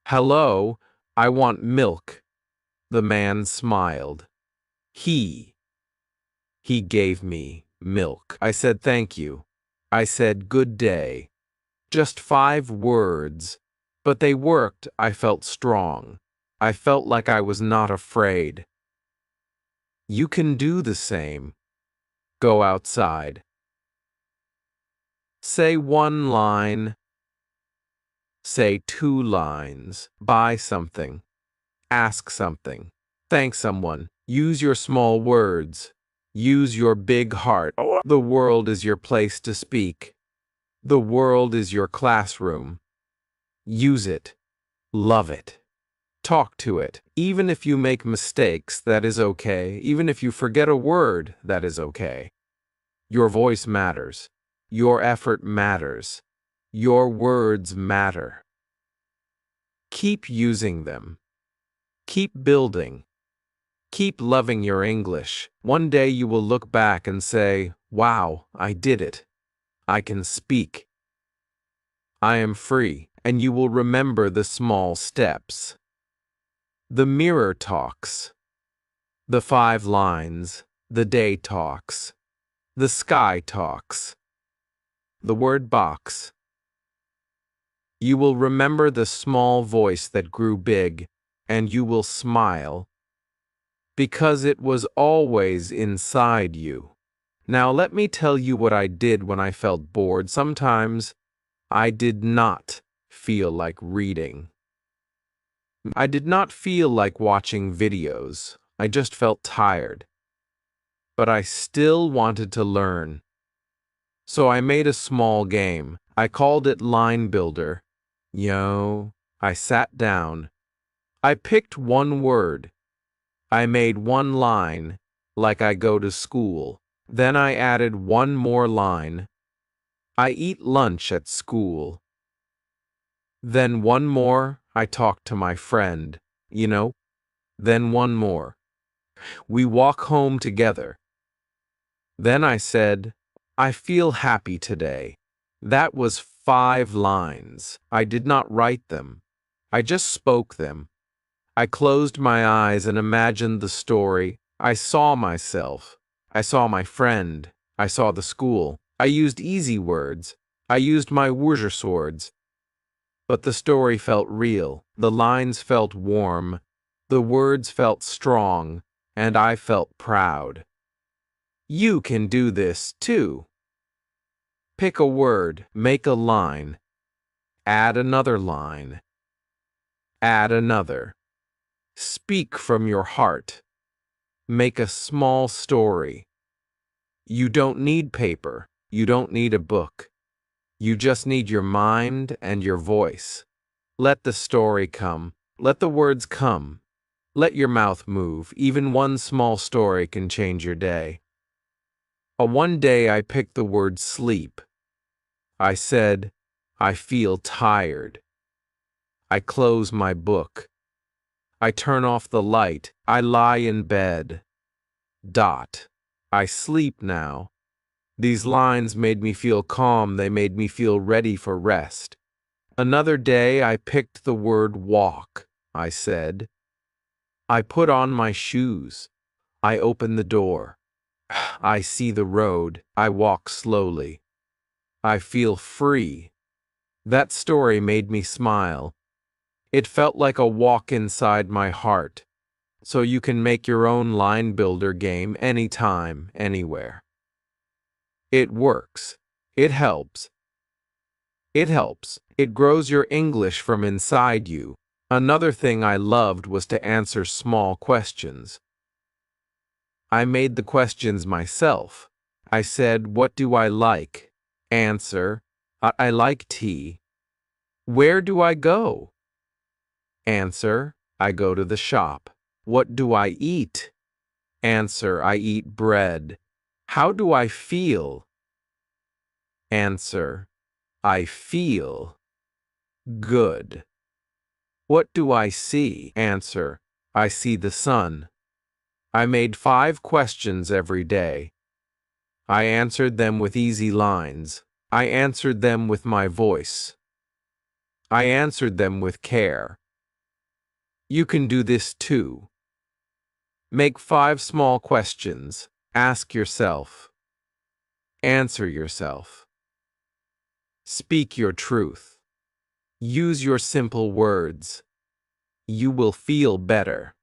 hello, I want milk. The man smiled. He gave me milk. I said thank you. I said good day. Just 5 words, but they worked. I felt strong. I felt like I was not afraid. You can do the same. Go outside. Say 1 line. Say 2 lines. Buy something. Ask something. Thank someone. Use your small words. Use your big heart. The world is your place to speak. The world is your classroom. Use it. Love it. Talk to it. Even if you make mistakes, that is okay. Even if you forget a word, that is okay. Your voice matters. Your effort matters. Your words matter. Keep using them. Keep building. Keep loving your English. One day you will look back and say, wow, I did it. I can speak. I am free, and you will remember the small steps. The mirror talks. The 5 lines. The day talks. The sky talks. The word box. You will remember the small voice that grew big, and you will smile, because it was always inside you. Now let me tell you what I did when I felt bored. Sometimes I did not feel like reading. I did not feel like watching videos. I just felt tired. But I still wanted to learn. So I made a small game. I called it Line Builder. I sat down. I picked 1 word. I made 1 line, like I go to school. Then I added 1 more line. I eat lunch at school. Then 1 more, I talk to my friend. Then 1 more. We walk home together. Then I said, I feel happy today. That was 5 lines. I did not write them. I just spoke them. I closed my eyes and imagined the story. I saw myself. I saw my friend. I saw the school. I used easy words. I used my swords. But the story felt real. The lines felt warm. The words felt strong. And I felt proud. You can do this too. Pick a word, make a line, add another line, add another. Speak from your heart. Make a small story. You don't need paper. You don't need a book. You just need your mind and your voice. Let the story come. Let the words come. Let your mouth move. Even one small story can change your day. One day I picked the word sleep. I said, I feel tired. I close my book. I turn off the light. I lie in bed. I sleep now. These lines made me feel calm. They made me feel ready for rest. Another day I picked the word walk. I said, I put on my shoes. I open the door. I see the road. I walk slowly. I feel free. That story made me smile. It felt like a walk inside my heart. So you can make your own line builder game anytime, anywhere. It works. It helps. It helps. It grows your English from inside you. Another thing I loved was to answer small questions. I made the questions myself. I said, what do I like? Answer, I like tea. Where do I go? Answer, I go to the shop. What do I eat? Answer, I eat bread. How do I feel? Answer, I feel good. What do I see? Answer, I see the sun. I made 5 questions every day. I answered them with easy lines. I answered them with my voice. I answered them with care. You can do this too. Make 5 small questions. Ask yourself. Answer yourself. Speak your truth. Use your simple words. You will feel better.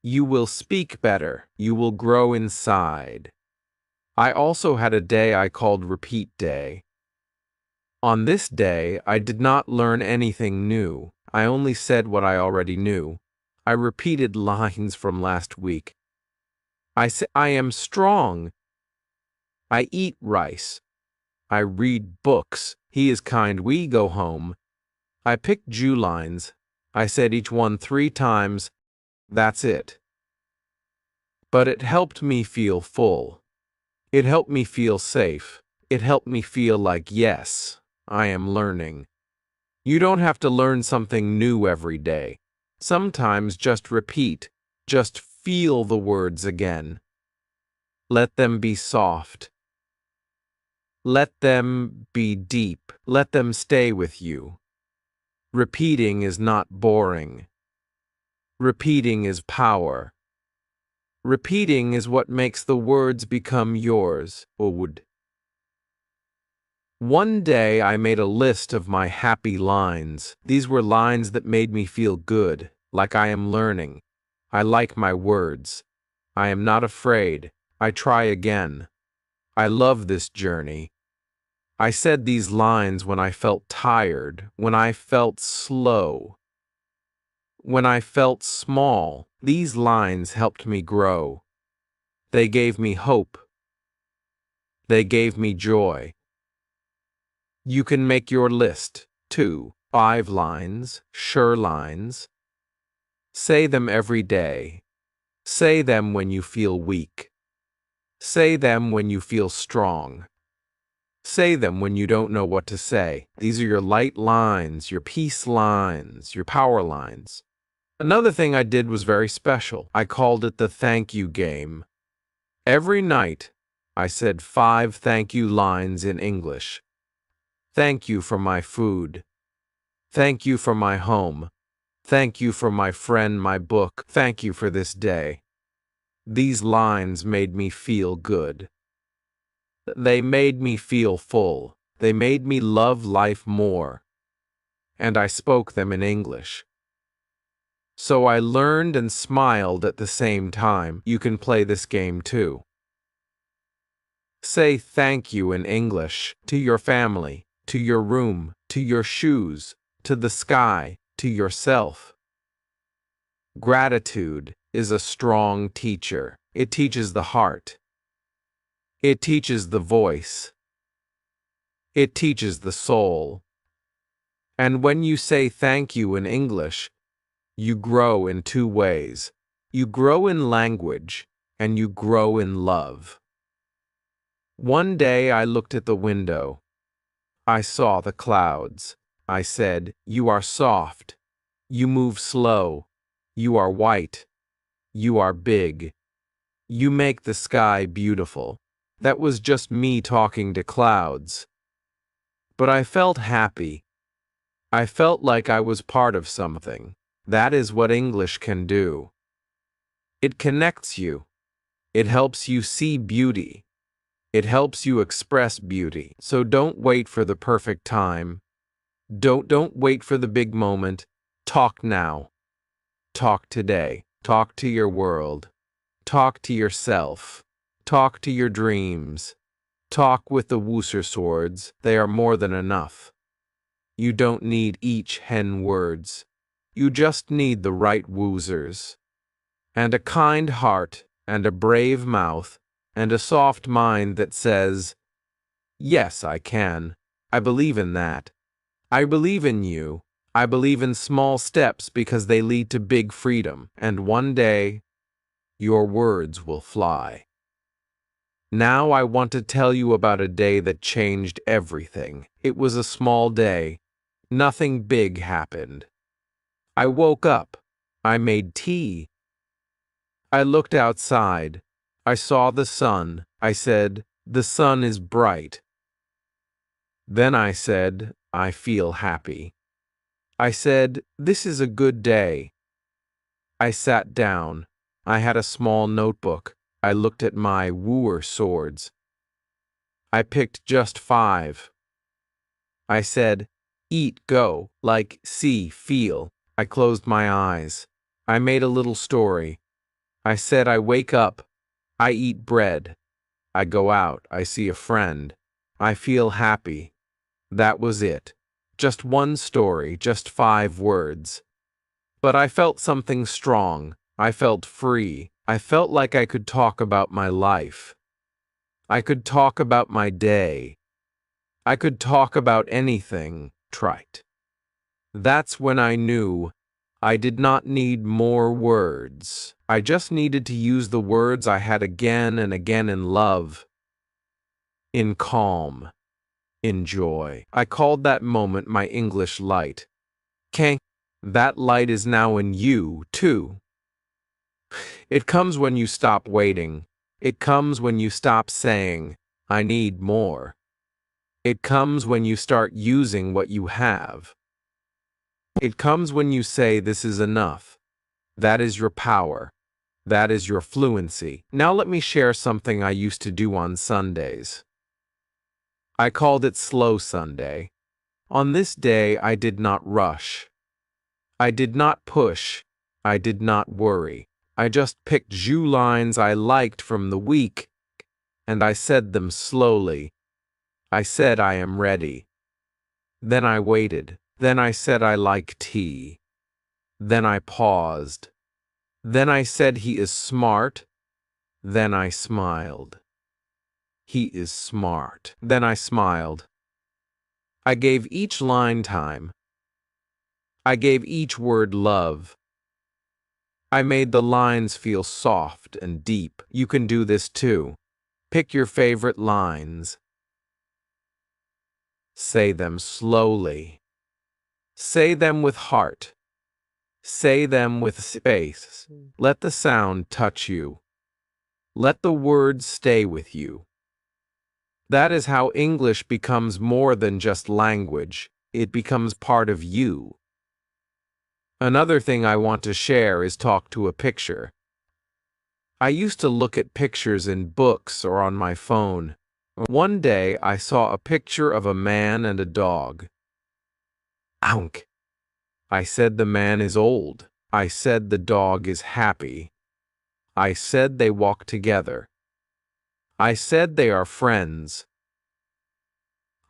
You will speak better. You will grow inside. I also had a day I called Repeat Day. On this day, I did not learn anything new. I only said what I already knew. I repeated lines from last week. I say, I am strong. I eat rice. I read books. He is kind. We go home. I picked Jew lines. I said each one 3 times. That's it. But it helped me feel full. It helped me feel safe. It helped me feel like, yes, I am learning. You don't have to learn something new every day. Sometimes just repeat. Just feel the words again. Let them be soft. Let them be deep. Let them stay with you. Repeating is not boring. Repeating is power. Repeating is what makes the words become yours. One day I made a list of my happy lines. These were lines that made me feel good, like I am learning. I like my words. I am not afraid. I try again. I love this journey. I said these lines when I felt tired, when I felt slow, when I felt small. These lines helped me grow. They gave me hope. They gave me joy. You can make your list, too. 5 lines, sure lines. Say them every day. Say them when you feel weak. Say them when you feel strong. Say them when you don't know what to say. These are your light lines, your peace lines, your power lines. Another thing I did was very special. I called it the thank you game. Every night, I said 5 thank you lines in English. Thank you for my food. Thank you for my home. Thank you for my friend, my book. Thank you for this day. These lines made me feel good. They made me feel full. They made me love life more. And I spoke them in English. So I learned and smiled at the same time. You can play this game too. Say thank you in English to your family, to your room, to your shoes, to the sky, to yourself. Gratitude is a strong teacher. It teaches the heart. It teaches the voice. It teaches the soul. And when you say thank you in English, you grow in two ways. You grow in language, and you grow in love. One day I looked at the window. I saw the clouds. I said, "You are soft. You move slow. You are white. You are big. You make the sky beautiful." That was just me talking to clouds. But I felt happy. I felt like I was part of something. That is what English can do. It connects you. It helps you see beauty. It helps you express beauty. So don't wait for the perfect time. Don't wait for the big moment. Talk now. Talk today. Talk to your world. Talk to yourself. Talk to your dreams. Talk with the Wooser swords. They are more than enough. You don't need each hen words. You just need the right woozers. And a kind heart, and a brave mouth, and a soft mind that says, "Yes, I can. I believe in that. I believe in you. I believe in small steps because they lead to big freedom. And one day, your words will fly." Now I want to tell you about a day that changed everything. It was a small day. Nothing big happened. I woke up. I made tea. I looked outside. I saw the sun. I said, "The sun is bright." Then I said, "I feel happy." I said, "This is a good day." I sat down. I had a small notebook. I looked at my wooer swords. I picked just 5. I said, "Eat, go," like see, feel. I closed my eyes. I made a little story. I said, I wake up. I eat bread. I go out. I see a friend. I feel happy. That was it. Just one story, just 5 words. But I felt something strong. I felt free. I felt like I could talk about my life. I could talk about my day. I could talk about anything trite. That's when I knew I did not need more words. I just needed to use the words I had again and again in love, in calm, in joy. I called that moment my English light. Okay, that light is now in you, too. It comes when you stop waiting. It comes when you stop saying, "I need more." It comes when you start using what you have. It comes when you say, "This is enough." That is your power. That is your fluency. Now let me share something I used to do on Sundays. I called it Slow Sunday. On this day, I did not rush. I did not push. I did not worry. I just picked lines I liked from the week, and I said them slowly. I said, "I am ready." Then I waited. Then I said, "I like tea." Then I paused. Then I said, "He is smart." Then I smiled. "He is smart." Then I smiled. I gave each line time. I gave each word love. I made the lines feel soft and deep. You can do this too. Pick your favorite lines. Say them slowly. Say them with heart. Say them with space. Let the sound touch you. Let the words stay with you. That is how English becomes more than just language. It becomes part of you. Another thing I want to share is talk to a picture. I used to look at pictures in books or on my phone. One day I saw a picture of a man and a dog. Ounk! I said the man is old. I said the dog is happy. I said they walk together. I said they are friends.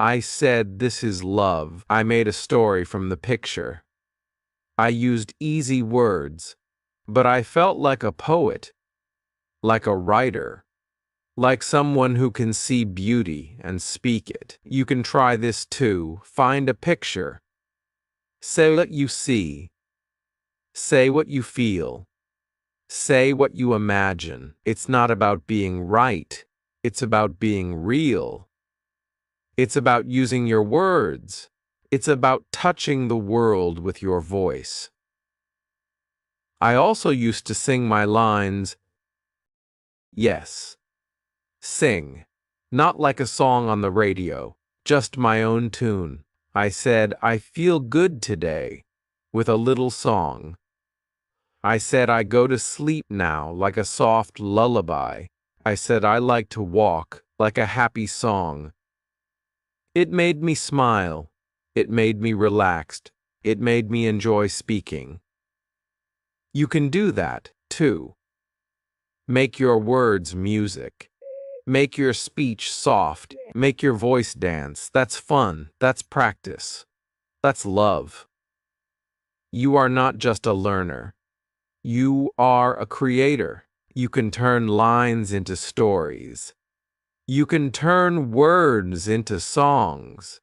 I said this is love. I made a story from the picture. I used easy words, but I felt like a poet, like a writer. like someone who can see beauty and speak it. You can try this too. Find a picture. Say what you see. Say what you feel. Say what you imagine. It's not about being right. It's about being real. It's about using your words. It's about touching the world with your voice. I also used to sing my lines. Yes. Sing. Not like a song on the radio, just my own tune. I said, I feel good today, with a little song. I said, I go to sleep now like a soft lullaby. I said, I like to walk like a happy song. It made me smile. It made me relaxed. It made me enjoy speaking. You can do that, too. Make your words music. Make your speech soft. Make your voice dance. That's fun. That's practice. That's love. You are not just a learner. You are a creator. You can turn lines into stories. You can turn words into songs.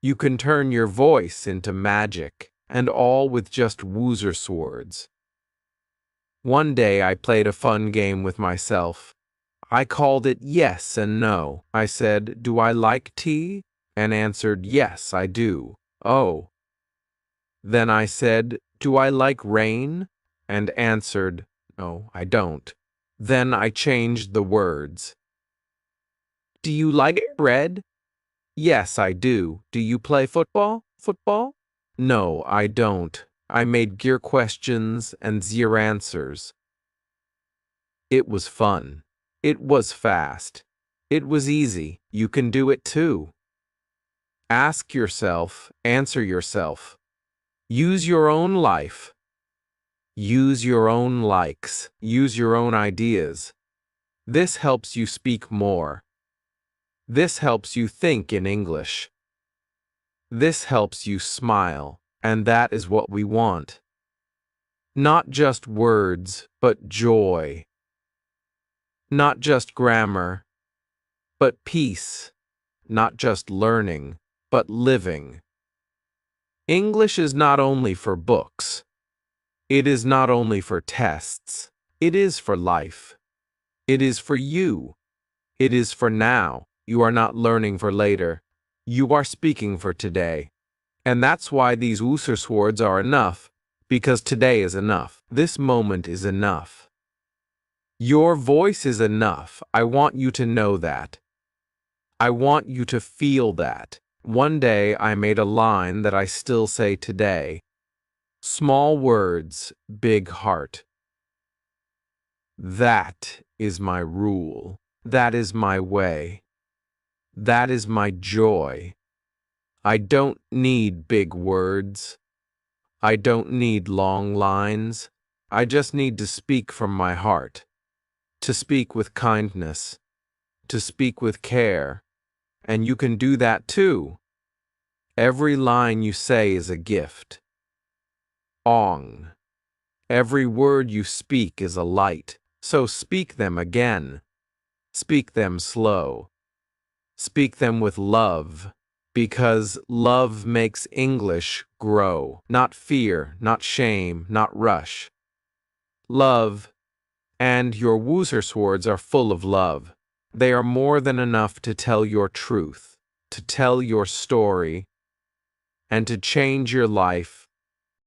You can turn your voice into magic, and all with just woozer swords. One day I played a fun game with myself. I called it yes and no. I said, do I like tea? And answered, yes, I do. Oh. Then I said, do I like rain? And answered, no, I don't. Then I changed the words. Do you like bread? Yes, I do. Do you play football? Football? No, I don't. I made gear questions and zero answers. It was fun. It was fast. It was easy. You can do it too. Ask yourself, answer yourself. Use your own life. Use your own likes. Use your own ideas. This helps you speak more. This helps you think in English. This helps you smile, and that is what we want. Not just words, but joy. Not just grammar, but peace. Not just learning, but living. English is not only for books. It is not only for tests. It is for life. It is for you. It is for now. You are not learning for later. You are speaking for today. And that's why these Wooser swords are enough, because today is enough. This moment is enough. Your voice is enough. I want you to know that. I want you to feel that. One day I made a line that I still say today. Small words, big heart. That is my rule. That is my way. That is my joy. I don't need big words. I don't need long lines. I just need to speak from my heart. To speak with kindness. To speak with care. And you can do that too. Every line you say is a gift. Ong. Every word you speak is a light, so speak them again. Speak them slow. Speak them with love, because love makes English grow. Not fear, not shame, not rush. Love, and your Wooser swords are full of love. They are more than enough to tell your truth, to tell your story, and to change your life